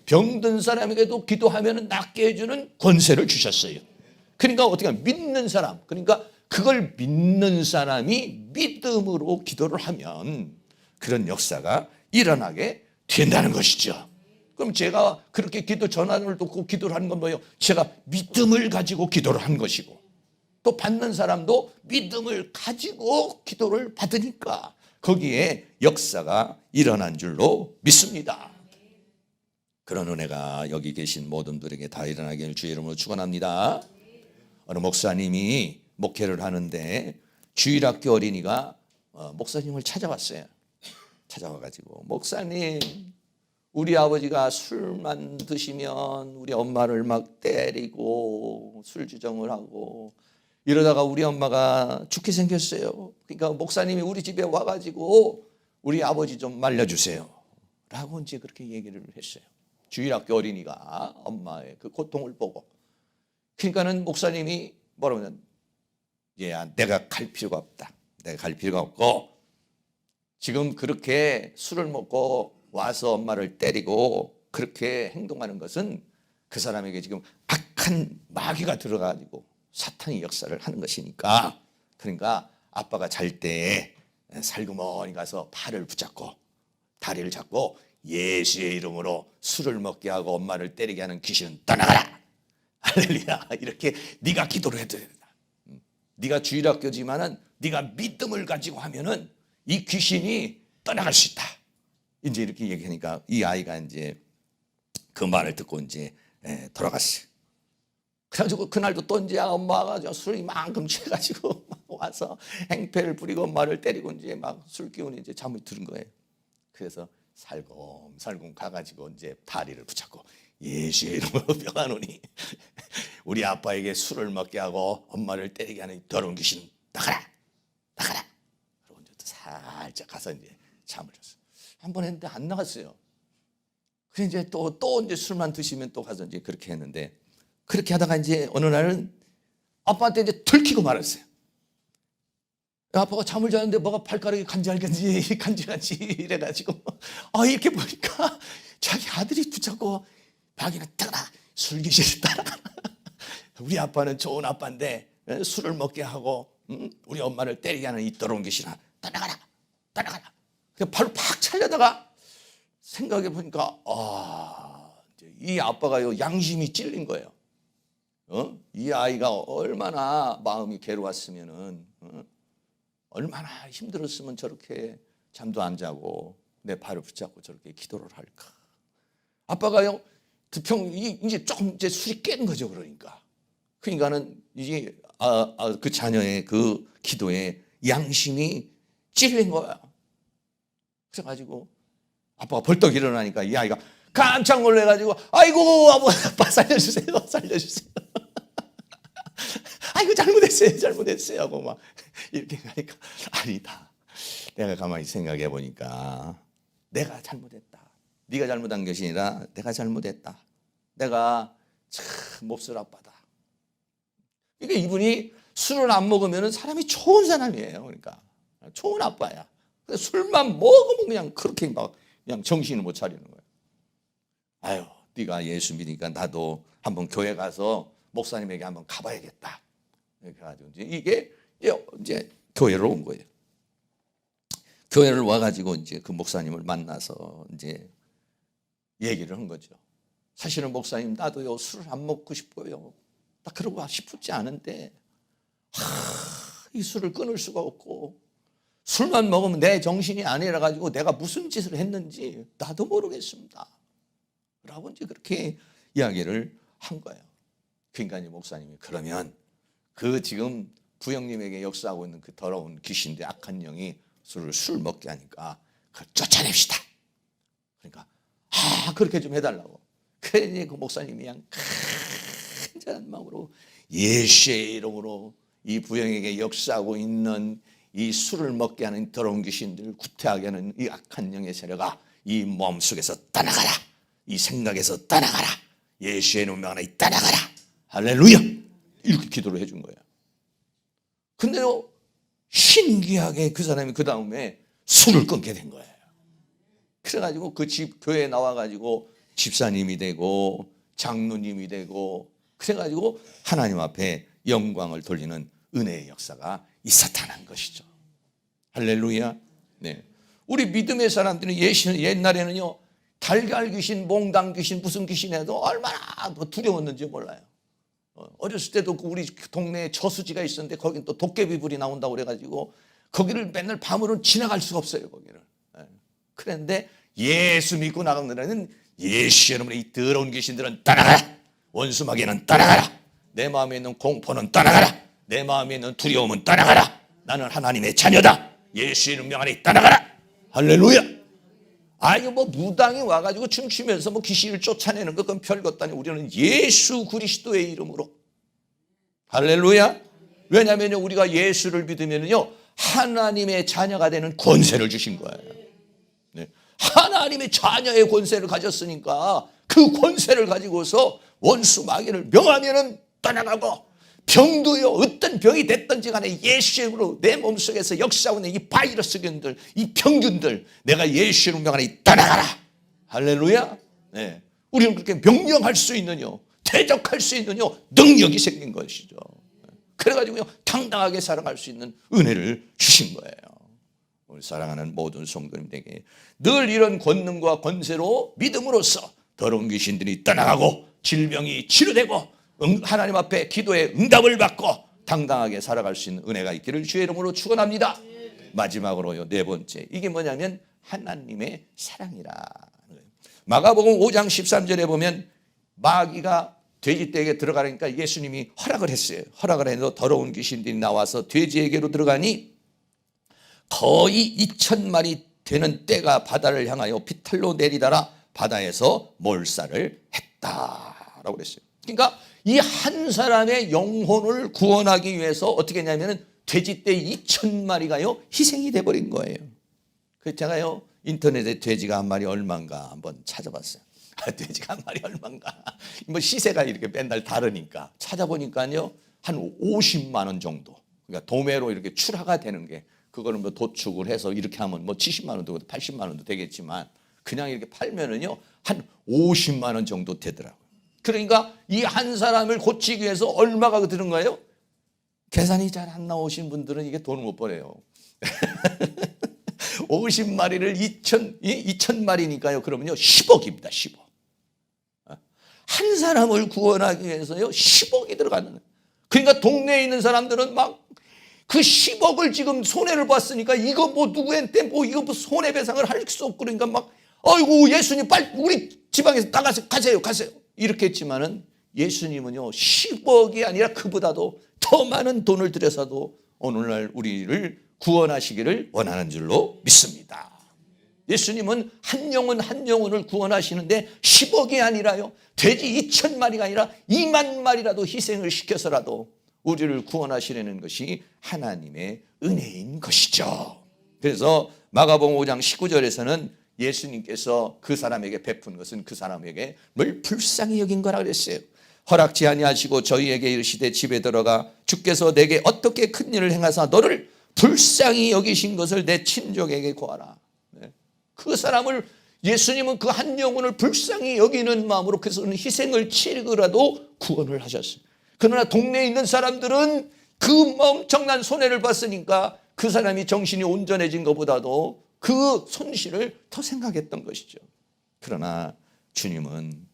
병든 사람에게도 기도하면 낫게 해주는 권세를 주셨어요. 그러니까 어떻게 하면 믿는 사람, 그러니까 그걸 믿는 사람이 믿음으로 기도를 하면 그런 역사가 일어나게 된다는 것이죠. 그럼 제가 그렇게 전화를 듣고 기도를 하는 건 뭐예요? 제가 믿음을 가지고 기도를 한 것이고, 또 받는 사람도 믿음을 가지고 기도를 받으니까 거기에 역사가 일어난 줄로 믿습니다. 그런 은혜가 여기 계신 모든 분들에게 다 일어나기를 주의 이름으로 축원합니다. 어느 목사님이 목회를 하는데 주일학교 어린이가 목사님을 찾아왔어요. 찾아와가지고 목사님, 우리 아버지가 술만 드시면 우리 엄마를 막 때리고 술주정을 하고 이러다가 우리 엄마가 죽게 생겼어요. 그러니까 목사님이 우리 집에 와가지고 우리 아버지 좀 말려주세요 라고 이제 그렇게 얘기를 했어요. 주일학교 어린이가 엄마의 그 고통을 보고. 그러니까는 목사님이 뭐라고 하냐면, 얘야, 내가 갈 필요가 없다. 내가 갈 필요가 없고 지금 그렇게 술을 먹고 와서 엄마를 때리고 그렇게 행동하는 것은 그 사람에게 지금 악한 마귀가 들어가지고 사탄이 역사를 하는 것이니까, 그러니까 아빠가 잘 때 살그머니 가서 팔을 붙잡고 다리를 잡고 예수의 이름으로 술을 먹게 하고 엄마를 때리게 하는 귀신은 떠나가라. 할렐루야. 이렇게 네가 기도를 해도 된다. 네가 주일학교지만은 네가 믿음을 가지고 하면은 이 귀신이 떠나갈 수 있다. 이제 이렇게 얘기하니까 이 아이가 이제 그 말을 듣고 이제 돌아갔어요. 그래가지고 그날도 또 이제 엄마가 술을 이만큼 취해가지고 막 와서 행패를 부리고 엄마를 때리고 이제 막 술 기운이 이제 잠을 들은 거예요. 그래서 살금살금 가가지고 이제 다리를 붙잡고 예수의 이름으로 명하노니 우리 아빠에게 술을 먹게 하고 엄마를 때리게 하는 더러운 귀신 나가라, 나가라. 그리고 이제 또 살짝 가서 이제 잠을 잤어요. 한 번 했는데 안 나갔어요. 그래 이제 또 이제 술만 드시면 또 가서 이제 그렇게 했는데, 그렇게 하다가 이제 어느 날은 아빠한테 이제 들키고 말았어요. 아빠가 잠을 자는데 뭐가 발가락이 간질간지 이래가지고 이렇게 보니까 자기 아들이 붙잡고 마귀는 따라 술귀신을 따라가라. 우리 아빠는 좋은 아빠인데 술을 먹게 하고 우리 엄마를 때리게 하는 이 더러운 귀신아 따라가라, 따라가라. 그래서 발을 팍 차려다가 생각해 보니까 이 아빠가요 양심이 찔린 거예요. 이 아이가 얼마나 마음이 괴로웠으면은 얼마나 힘들었으면 저렇게 잠도 안 자고 내 발을 붙잡고 저렇게 기도를 할까. 아빠가요 이제 조금 이제 술이 깬 거죠. 그러니까는 이제 그 자녀의 그 기도에 양심이 찔린 거야. 그래가지고 아빠가 벌떡 일어나니까 이 아이가 깜짝 놀래가지고 아이고 아빠 살려주세요. 아이고 잘못했어요 하고 막 이렇게 가니까 아니다. 내가 가만히 생각해 보니까 내가 잘못했다. 네가 잘못한 것이 아니라 내가 잘못했다. 내가 참 몹쓸 아빠다. 그러니까 이분이 술을 안 먹으면 사람이 좋은 사람이에요. 그러니까 좋은 아빠야. 술만 먹으면 그냥 그렇게 막 그냥 정신을 못 차리는 거예요. 아유, 네가 예수 믿으니까 나도 한번 교회 가서 목사님에게 한번 가봐야겠다. 이렇게 해가지고 이게 이제 교회로 온 거예요. 교회를 와가지고 이제 그 목사님을 만나서 이제 얘기를 한 거죠. 사실은 목사님 나도요 술을 안 먹고 싶어요. 나 그러고 싶지 않은데 이 술을 끊을 수가 없고 술만 먹으면 내 정신이 아니라 가지고 내가 무슨 짓을 했는지 나도 모르겠습니다. 라고 이제 그렇게 이야기를 한 거예요. 그러니까 이제 목사님이 그러면 그 지금 부형님에게 역사하고 있는 그 더러운 귀신들 악한 영이 술 먹게 하니까 그걸 쫓아냅시다. 그러니까 그렇게 좀 해달라고. 그러니 그 목사님이 그냥 간절한 마음으로 예수의 이름으로 이 부형에게 역사하고 있는 이 술을 먹게 하는 더러운 귀신들을 구태하게 하는 이 악한 영의 세력아 이 몸속에서 떠나가라. 이 생각에서 떠나가라. 예수의 이름으로 떠나가라. 할렐루야. 이렇게 기도를 해준 거예요. 근데요 신기하게 그 사람이 그 다음에 술을 끊게 된 거예요. 그래가지고 그 집 교회에 나와가지고 집사님이 되고 장로님이 되고 그래가지고 하나님 앞에 영광을 돌리는 은혜의 역사가 있었다는 것이죠. 할렐루야. 네. 우리 믿음의 사람들은 옛날에는요 달걀 귀신, 몽당 귀신, 무슨 귀신 해도 얼마나 두려웠는지 몰라요. 어렸을 때도 우리 동네에 저수지가 있었는데 거긴 또 도깨비불이 나온다고 그래가지고 거기를 맨날 밤으로는 지나갈 수가 없어요. 거기를. 그런데 예수 믿고 나가는 데는 예수 이름으로 이 더러운 귀신들은 떠나가라. 원수마귀는 떠나가라. 내 마음에 있는 공포는 떠나가라. 내 마음에 있는 두려움은 떠나가라. 나는 하나님의 자녀다. 예수 이름 명하니 떠나가라. 할렐루야. 이거 뭐 무당이 와가지고 춤추면서 뭐 귀신을 쫓아내는 것 그건 별것도 아니고 우리는 예수 그리스도의 이름으로. 할렐루야. 왜냐하면 우리가 예수를 믿으면요 하나님의 자녀가 되는 권세를 주신 거예요. 네. 하나님의 자녀의 권세를 가졌으니까 그 권세를 가지고서 원수 마귀를 명하면은 떠나가고 병도요 어떤 병이 됐든지 간에 예수 이름으로 내 몸속에서 역사하고 있는 이 바이러스균들 이 병균들 내가 예수 이름 명하니 떠나가라. 할렐루야. 네. 우리는 그렇게 명령할 수 있느냐, 대적할 수 있느냐 능력이 생긴 것이죠. 그래가지고요 당당하게 살아갈 수 있는 은혜를 주신 거예요. 우리 사랑하는 모든 성도님들에게 늘 이런 권능과 권세로 믿음으로써 더러운 귀신들이 떠나가고 질병이 치료되고 하나님 앞에 기도에 응답을 받고 당당하게 살아갈 수 있는 은혜가 있기를 주의 이름으로 축원합니다. 마지막으로요, 네 번째, 이게 뭐냐면 하나님의 사랑이라. 마가복음 5장 13절에 보면 마귀가 돼지떼에게 들어가니까 예수님이 허락을 했어요. 허락을 해서 더러운 귀신들이 나와서 돼지에게로 들어가니 거의 2,000마리 되는 떼가 바다를 향하여 비탈로 내리다라 바다에서 몰살을 했다라고 그랬어요. 그러니까 이 한 사람의 영혼을 구원하기 위해서 어떻게 했냐면 돼지떼 2,000마리가요 희생이 돼버린 거예요. 그래서 제가요 인터넷에 돼지가 한 마리 얼마인가 한번 찾아봤어요. 돼지가 한 마리 얼마인가, 뭐 시세가 이렇게 맨날 다르니까 찾아보니까요 한 50만 원 정도. 그러니까 도매로 이렇게 출하가 되는 게, 그거는 뭐 도축을 해서 이렇게 하면 뭐 70만 원도 80만 원도 되겠지만 그냥 이렇게 팔면은요 한 50만 원 정도 되더라고요. 그러니까 이 한 사람을 고치기 위해서 얼마가 드는 거예요? 계산이 잘 안 나오신 분들은 이게 돈을 못 벌어요. 50마리를 2,000마리니까요. 그러면요 10억입니다. 10억. 한 사람을 구원하기 위해서요 10억이 들어가는. 그러니까 동네에 있는 사람들은 막 그 10억을 지금 손해를 봤으니까 이거 뭐 누구한테 뭐 이거 뭐 손해배상을 할 수 없고, 그러니까 막 아이고 예수님 빨리 우리 지방에서 나가세요, 가세요 이렇게 했지만은 예수님은요 10억이 아니라 그보다도 더 많은 돈을 들여서도 오늘날 우리를 구원하시기를 원하는 줄로 믿습니다. 예수님은 한 영혼 한 영혼을 구원하시는데 10억이 아니라요 돼지 2,000마리가 아니라 2만 마리라도 희생을 시켜서라도 우리를 구원하시려는 것이 하나님의 은혜인 것이죠. 그래서 마가복음 5장 19절에서는 예수님께서 그 사람에게 베푼 것은 그 사람에게 뭘 불쌍히 여긴 거라 그랬어요. 허락지 아니하시고 저희에게 이르시되 집에 들어가 주께서 내게 어떻게 큰 일을 행하사 너를 불쌍히 여기신 것을 내 친족에게 고하라. 그 사람을 예수님은 그 한 영혼을 불쌍히 여기는 마음으로 그래서 희생을 치르고라도 구원을 하셨어요. 그러나 동네에 있는 사람들은 그 엄청난 손해를 봤으니까 그 사람이 정신이 온전해진 것보다도 그 손실을 더 생각했던 것이죠. 그러나 주님은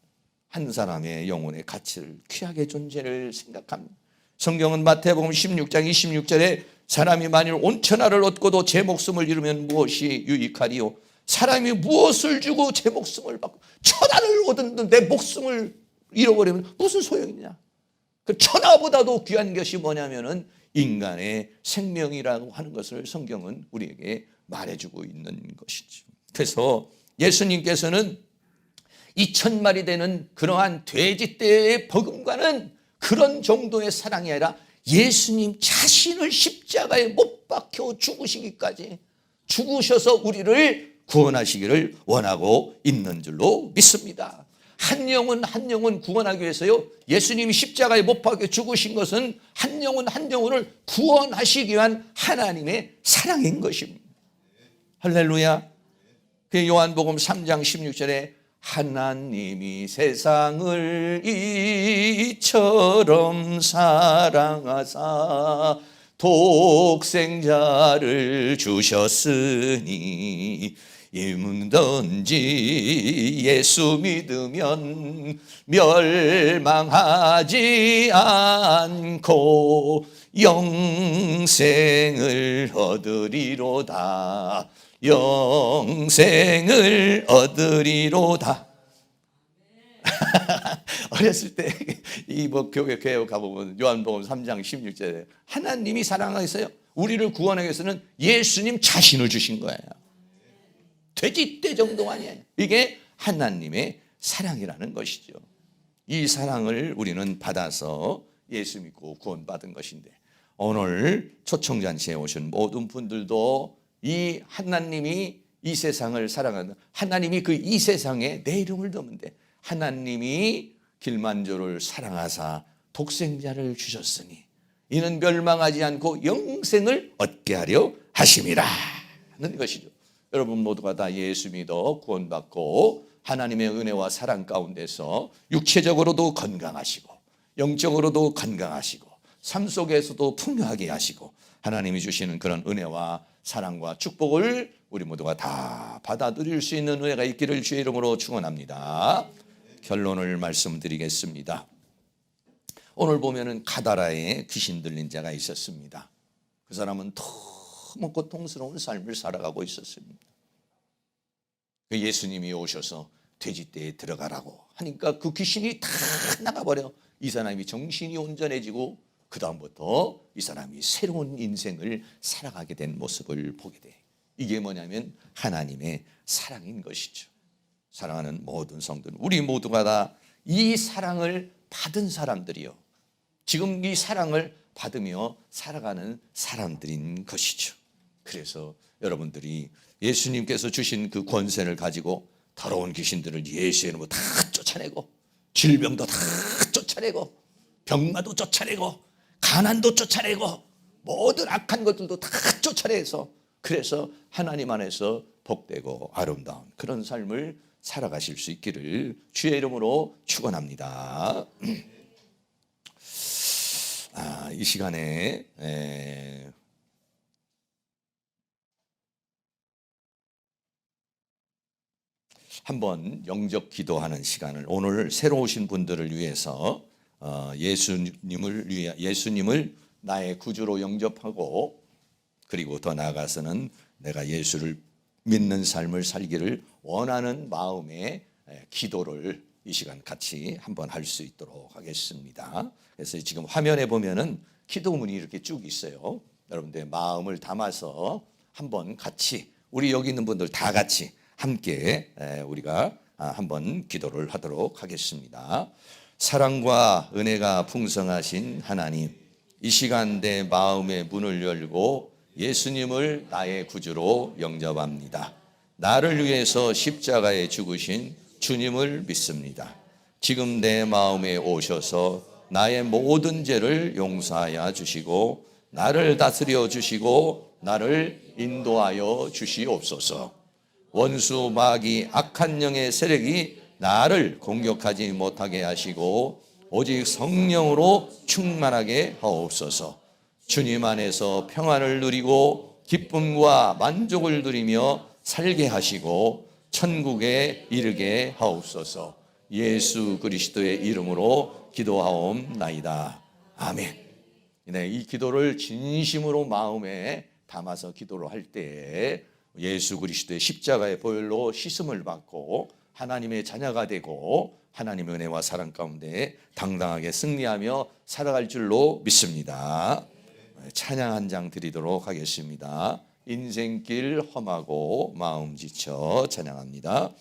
한 사람의 영혼의 가치를 귀하게 존재를 생각합니다. 성경은 마태복음 16장 26절에 사람이 만일 온 천하를 얻고도 제 목숨을 잃으면 무엇이 유익하리요? 사람이 무엇을 주고 제 목숨을 받고, 천하를 얻었는데 내 목숨을 잃어버리면 무슨 소용이냐? 그 천하보다도 귀한 것이 뭐냐면은 인간의 생명이라고 하는 것을 성경은 우리에게 말해주고 있는 것이죠. 그래서 예수님께서는 2,000마리 되는 그러한 돼지떼의 버금가는 그런 정도의 사랑이 아니라 예수님 자신을 십자가에 못 박혀 죽으시기까지 죽으셔서 우리를 구원하시기를 원하고 있는 줄로 믿습니다. 한 영혼 한 영혼 구원하기 위해서요 예수님이 십자가에 못 박혀 죽으신 것은 한 영혼 한 영혼을 구원하시기 위한 하나님의 사랑인 것입니다. 할렐루야. 그 요한복음 3장 16절에 하나님이 세상을 이처럼 사랑하사 독생자를 주셨으니 이문든지 예수 믿으면 멸망하지 않고 영생을 얻으리로다. 영생을 얻으리로다. 어렸을 때 이 뭐 교회 가보면 요한복음 3장 16절에 하나님이 사랑하셨어요. 우리를 구원하기 위해서는 예수님 자신을 주신 거예요. 돼지떼 정도가 아니에요. 이게 하나님의 사랑이라는 것이죠. 이 사랑을 우리는 받아서 예수 믿고 구원받은 것인데, 오늘 초청잔치에 오신 모든 분들도 이 하나님이 이 세상을 사랑하는 하나님이 그 이 세상에 내 이름을 넣는데, 하나님이 길만조를 사랑하사 독생자를 주셨으니 이는 멸망하지 않고 영생을 얻게 하려 하심이라 하는 것이죠. 여러분 모두가 다 예수 믿어 구원받고 하나님의 은혜와 사랑 가운데서 육체적으로도 건강하시고 영적으로도 건강하시고 삶 속에서도 풍요하게 하시고 하나님이 주시는 그런 은혜와 사랑과 축복을 우리 모두가 다 받아들일 수 있는 은혜가 있기를 주의 이름으로 축원합니다. 결론을 말씀드리겠습니다. 오늘 보면은 가다라에 귀신 들린 자가 있었습니다. 그 사람은 너무 고통스러운 삶을 살아가고 있었습니다. 예수님이 오셔서 돼지떼에 들어가라고 하니까 그 귀신이 다 나가버려. 이 사람이 정신이 온전해지고 그 다음부터 이 사람이 새로운 인생을 살아가게 된 모습을 보게 돼. 이게 뭐냐면 하나님의 사랑인 것이죠. 사랑하는 모든 성도들, 우리 모두가 다 이 사랑을 받은 사람들이요, 지금 이 사랑을 받으며 살아가는 사람들인 것이죠. 그래서 여러분들이 예수님께서 주신 그 권세를 가지고 더러운 귀신들을 예수의 이름으로 다 쫓아내고, 질병도 다 쫓아내고, 병마도 쫓아내고, 가난도 쫓아내고, 모든 악한 것들도 다 쫓아내서, 그래서 하나님 안에서 복되고 아름다운 그런 삶을 살아가실 수 있기를 주의 이름으로 축원합니다. 이 시간에 한번 영접 기도하는 시간을, 오늘 새로 오신 분들을 위해서 예수님을 나의 구주로 영접하고, 그리고 더 나아가서는 내가 예수를 믿는 삶을 살기를 원하는 마음의 기도를 이 시간 같이 한번 할 수 있도록 하겠습니다. 그래서 지금 화면에 보면은 기도문이 이렇게 쭉 있어요. 여러분들의 마음을 담아서 한번 같이, 우리 여기 있는 분들 다 같이 함께 우리가 한번 기도를 하도록 하겠습니다. 사랑과 은혜가 풍성하신 하나님, 이 시간 내 마음의 문을 열고 예수님을 나의 구주로 영접합니다. 나를 위해서 십자가에 죽으신 주님을 믿습니다. 지금 내 마음에 오셔서 나의 모든 죄를 용서하여 주시고 나를 다스려 주시고 나를 인도하여 주시옵소서. 원수 마귀 악한 영의 세력이 나를 공격하지 못하게 하시고 오직 성령으로 충만하게 하옵소서. 주님 안에서 평안을 누리고 기쁨과 만족을 누리며 살게 하시고 천국에 이르게 하옵소서. 예수 그리스도의 이름으로 기도하옵나이다. 아멘. 네, 이 기도를 진심으로 마음에 담아서 기도를 할 때 예수 그리스도의 십자가의 보혈로 씻음을 받고 하나님의 자녀가 되고 하나님의 은혜와 사랑 가운데 당당하게 승리하며 살아갈 줄로 믿습니다. 찬양 한 장 드리도록 하겠습니다. 인생길 험하고 마음 지쳐 찬양합니다.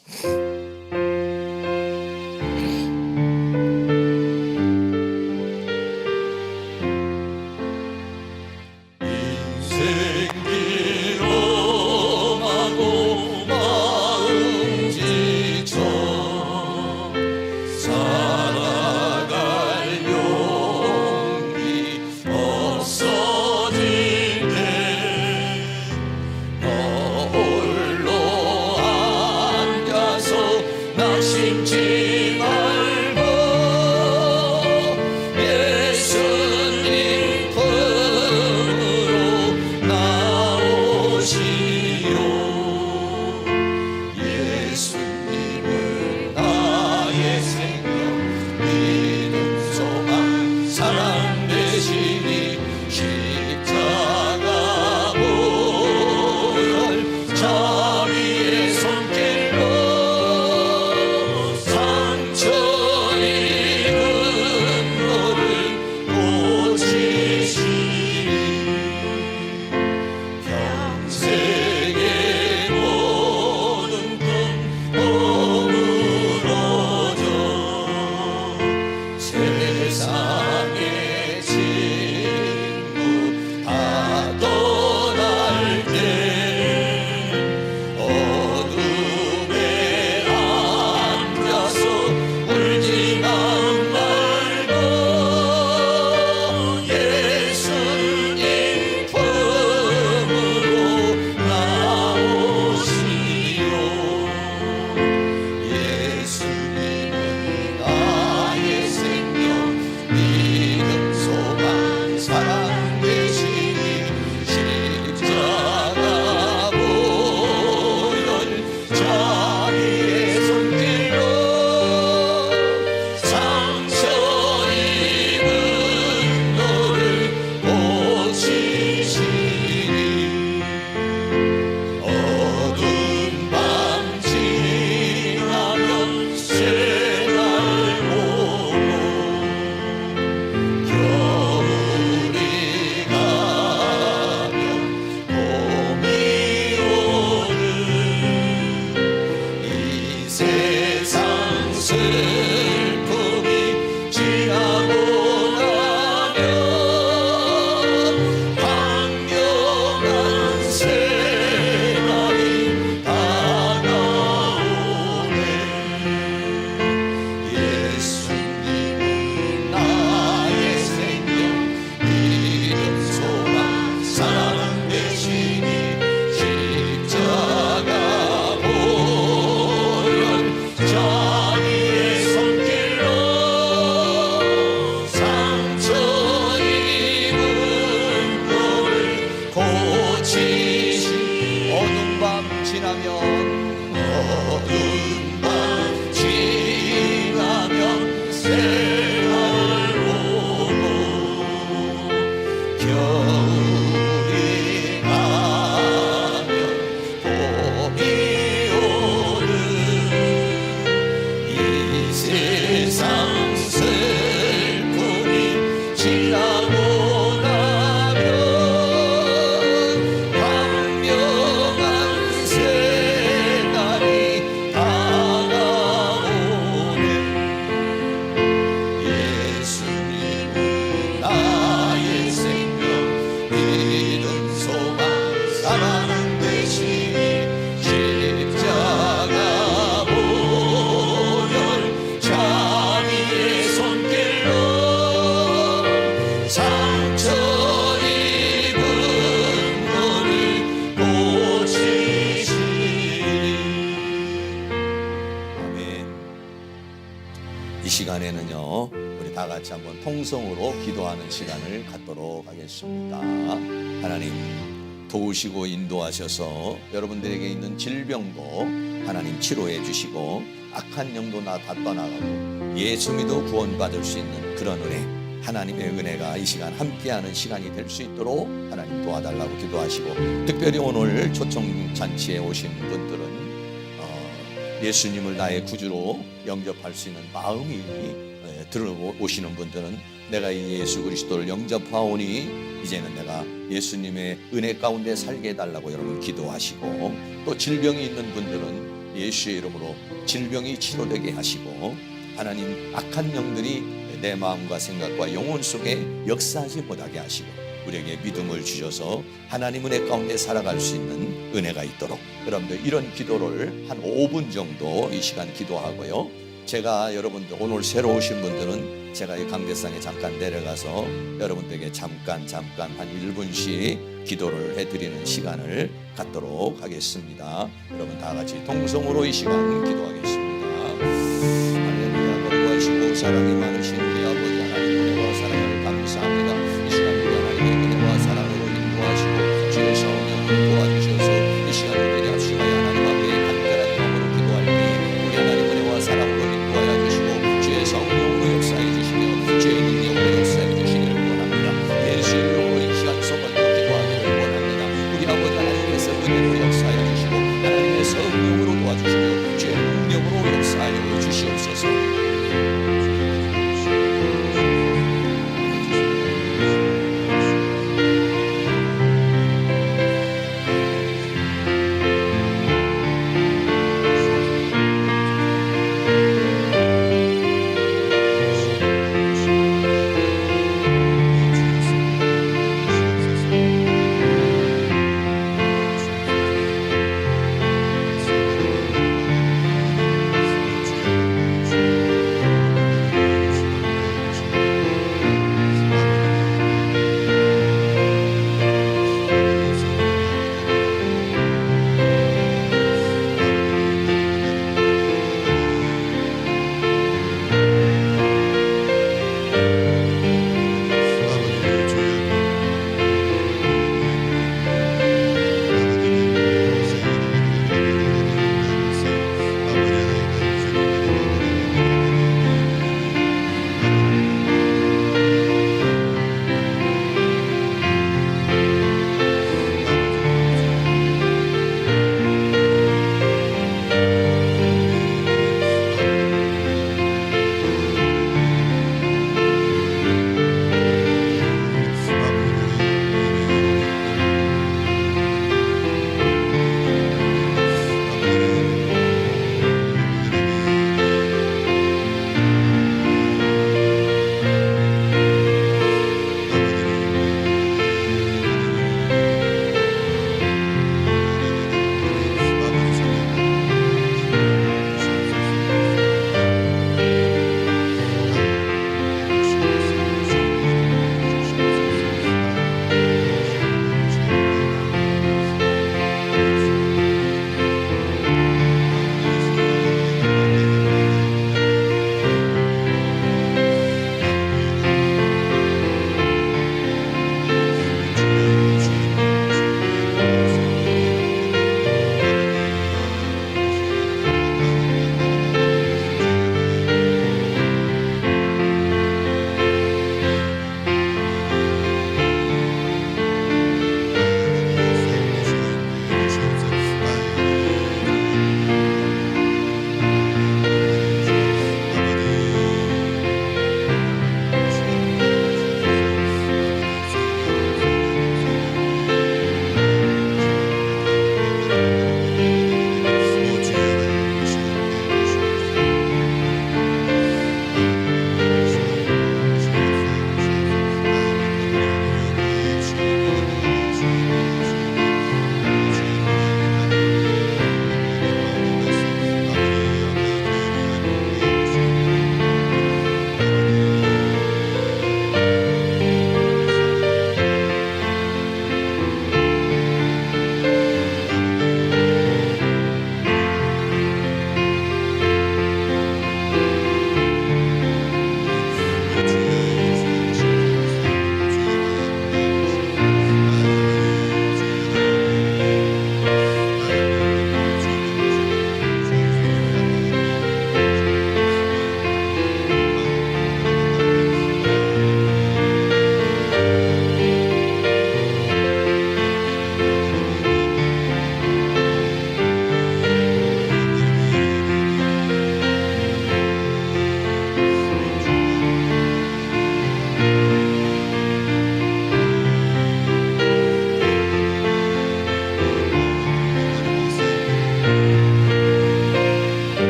홀로 앉아서 우리 다 같이 한번 통성으로 기도하는 시간을 갖도록 하겠습니다. 하나님 도우시고 인도하셔서 여러분들에게 있는 질병도 하나님 치료해 주시고 악한 영도 다 떠나가고 예수 믿어 구원받을 수 있는 그런 은혜, 하나님의 은혜가 이 시간 함께하는 시간이 될 수 있도록 하나님 도와달라고 기도하시고, 특별히 오늘 초청잔치에 오신 분들은 예수님을 나의 구주로 영접할 수 있는 마음이 들어오시는 분들은 내가 이 예수 그리스도를 영접하오니 이제는 내가 예수님의 은혜 가운데 살게 해달라고 여러분 기도하시고, 또 질병이 있는 분들은 예수의 이름으로 질병이 치료되게 하시고, 하나님 악한 영들이 내 마음과 생각과 영혼 속에 역사하지 못하게 하시고 우리에게 믿음을 주셔서 하나님 은혜 가운데 살아갈 수 있는 은혜가 있도록, 여러분들 이런 기도를 한 5분 정도 이 시간 기도하고요, 제가 여러분들 오늘 새로 오신 분들은 제가 이 강대상에 잠깐 내려가서 여러분들에게 잠깐 한 1분씩 기도를 해드리는 시간을 갖도록 하겠습니다. 여러분 다 같이 동성으로 이 시간 기도하겠습니다. 할렐루야. 거룩하시고 사랑이 많으신 우리 아버지 하나님, 은혜와 사랑을 감사합니다. 이 시간 우리 하나님의 은혜와 사랑으로 인도하시고 주의 성령을 도와주셔서 이 시간 우리들이 합심하여 하나님 앞에 간절한 마음으로 기도할 때에 우리 하나님 은혜와 사랑으로 인도하여 주시고 주의 성령으로 역사해 주시며 주의 능력으로 역사해 주시기를 원합니다. 예수의 이름으로 이 시간 소원으로 기도하기를 원합니다. 우리 아버지 하나님께서 은혜로 역사하여 주시고 하나님의 성령으로 도와주시며 주의 능력으로 역사하여 주시옵소서.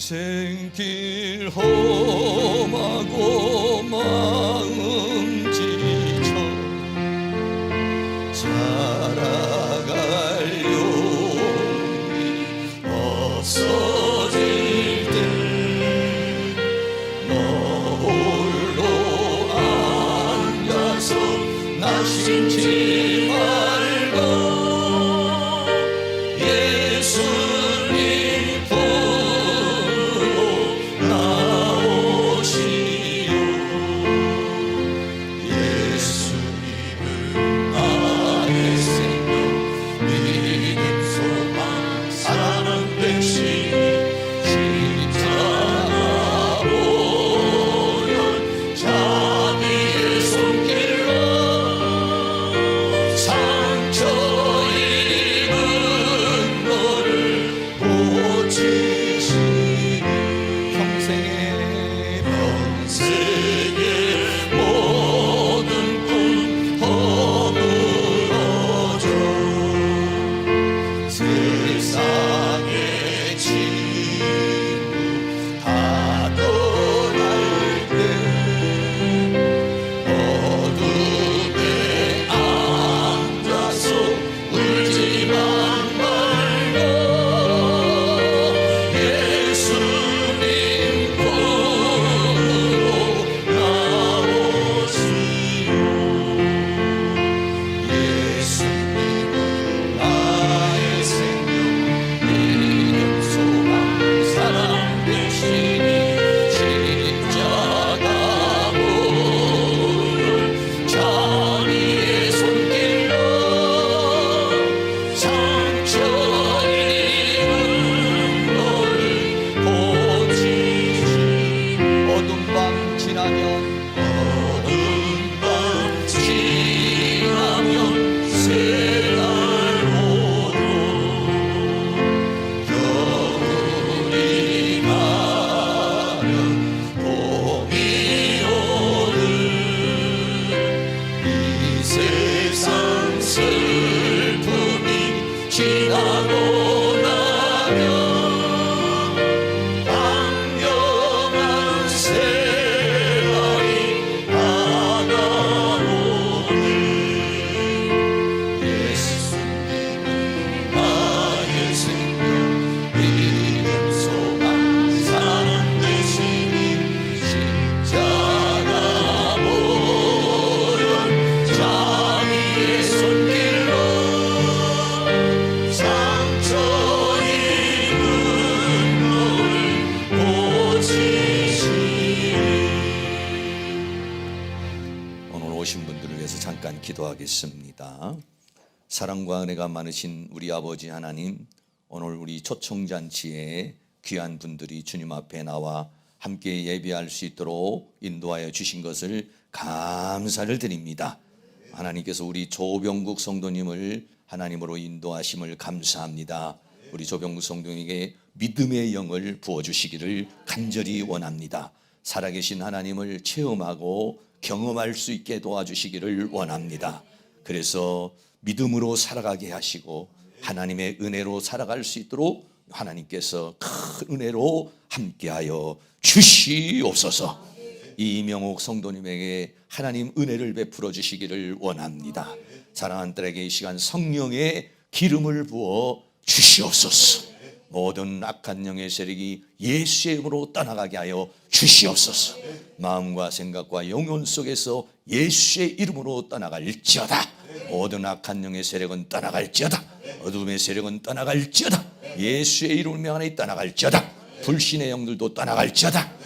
생길 험하고 마음 지쳐 살아갈 용기 없어질 때 너 홀로 앉아서 낙심치 말고 예수님 품으로 나오시오. 예수님은 나의 생명 믿음 소망 사랑 백신 십자가 보혈 자비의 손길로 상처 입은 너를 고치시니 평생의 모든 꿈 허물어져 세상의 친구 다 떠날 때 어둠에 앉아서 울지만 말고 예수님 품으로 나오시오. 예수님은 나의 생명 믿음 소망 사랑 되시니 십자가 보혈 자비의 손길로 상처 입은 너를 고치시니 어둠 밤 지나면 새날 오고 겨울이 가면 봄이 오는 이 세상 슬픔이 지나고 나면 강렬한 새날이 다가오네. 예수님은 나의 생명 믿음 소망 사랑 되시니 십자가 보혈 자비의 손길로 상처 입은 너를 고치시니. 오늘 오신 분들을 위해서 잠깐 기도하겠습니다. 사랑과 은혜가 많으신 우리 아버지 하나님, 오늘 우리 초청잔치에 귀한 분들이 주님 앞에 나와 함께 예배할 수 있도록 인도하여 주신 것을 감사를 드립니다. 하나님께서 우리 조병국 성도님을 하나님으로 인도하심을 감사합니다. 우리 조병국 성도님에게 믿음의 영을 부어주시기를 간절히 원합니다. 살아계신 하나님을 체험하고 경험할 수 있게 도와주시기를 원합니다. 그래서 믿음으로 살아가게 하시고 하나님의 은혜로 살아갈 수 있도록 하나님께서 큰 은혜로 함께하여 주시옵소서. 이명옥 성도님에게 하나님 은혜를 베풀어 주시기를 원합니다. 사랑하는 딸에게 이 시간 성령의 기름을 부어 주시옵소서. 모든 악한 영의 세력이 예수의 이름으로 떠나가게 하여 주시옵소서. 마음과 생각과 영혼 속에서 예수의 이름으로 떠나갈지어다. 모든 악한 영의 세력은 떠나갈지어다. 어둠의 세력은 떠나갈지어다. 예수의 이름을 명하니 떠나갈지어다. 불신의 영들도 떠나갈지어다.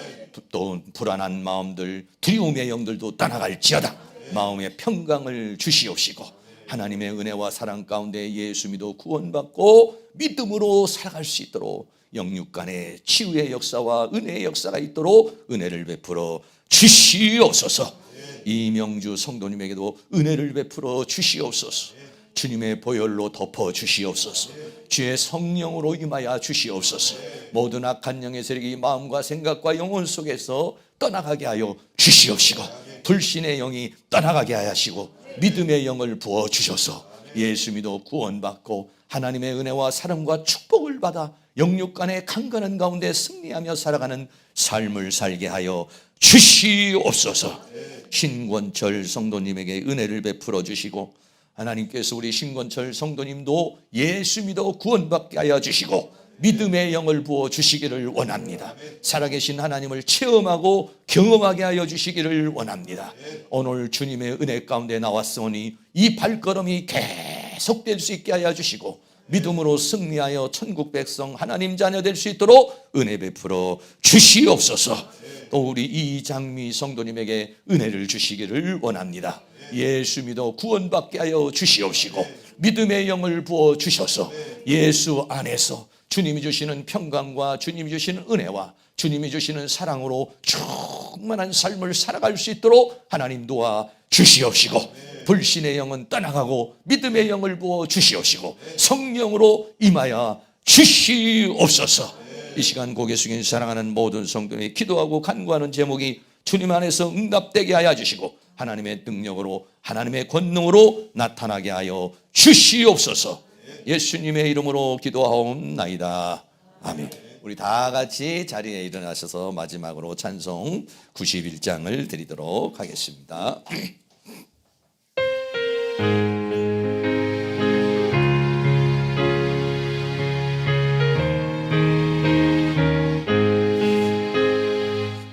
또 불안한 마음들, 두려움의 영들도 떠나갈지어다. 마음의 평강을 주시옵시고 하나님의 은혜와 사랑 가운데 예수 믿어 구원받고 믿음으로 살아갈 수 있도록 영육 간의 치유의 역사와 은혜의 역사가 있도록 은혜를 베풀어 주시옵소서. 이명주 성도님에게도 은혜를 베풀어 주시옵소서. 주님의 보혈로 덮어 주시옵소서. 주의 성령으로 임하여 주시옵소서. 모든 악한 영의 세력이 마음과 생각과 영혼 속에서 떠나가게 하여 주시옵시고 불신의 영이 떠나가게 하시고 믿음의 영을 부어 주셔서 예수 믿어 구원받고 하나님의 은혜와 사랑과 축복을 받아 영육 간의 강건한 가운데 승리하며 살아가는 삶을 살게 하여 주시옵소서. 신권철 성도님에게 은혜를 베풀어 주시고, 하나님께서 우리 신권철 성도님도 예수 믿어 구원받게 하여 주시고 믿음의 영을 부어 주시기를 원합니다. 살아계신 하나님을 체험하고 경험하게 하여 주시기를 원합니다. 오늘 주님의 은혜 가운데 나왔으니 이 발걸음이 계속될 수 있게 하여 주시고 믿음으로 승리하여 천국 백성 하나님 자녀 될 수 있도록 은혜 베풀어 주시옵소서. 또 우리 이장미 성도님에게 은혜를 주시기를 원합니다. 예수 믿어 구원받게 하여 주시옵시고 믿음의 영을 부어 주셔서 예수 안에서 주님이 주시는 평강과 주님이 주시는 은혜와 주님이 주시는 사랑으로 충만한 삶을 살아갈 수 있도록 하나님 도와 주시옵시고, 불신의 영은 떠나가고 믿음의 영을 부어 주시옵시고 성령으로 임하여 주시옵소서. 이 시간 고개 숙인 사랑하는 모든 성도님이 기도하고 간구하는 제목이 주님 안에서 응답되게 하여 주시고 하나님의 능력으로 하나님의 권능으로 나타나게 하여 주시옵소서. 예수님의 이름으로 기도하옵나이다. 아멘. 우리 다 같이 자리에 일어나셔서 마지막으로 찬송 91장을 드리도록 하겠습니다.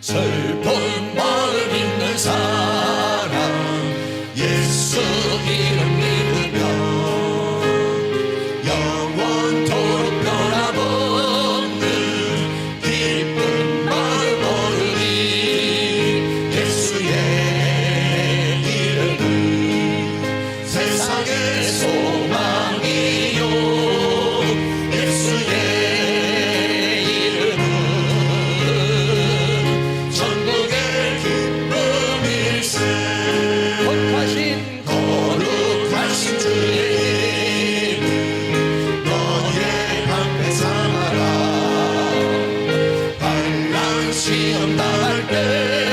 슬픈 마음 있는 사람 예수 이름 믿으며 영원토록 변함없는 기쁜 마음 오르리. 예수의 이름은 세상의 소망이요 예수의 이름은 전국의 기쁨일세. 거룩하신 주의 이름 너희의 방패 삼아라. 환난 시험 당할 때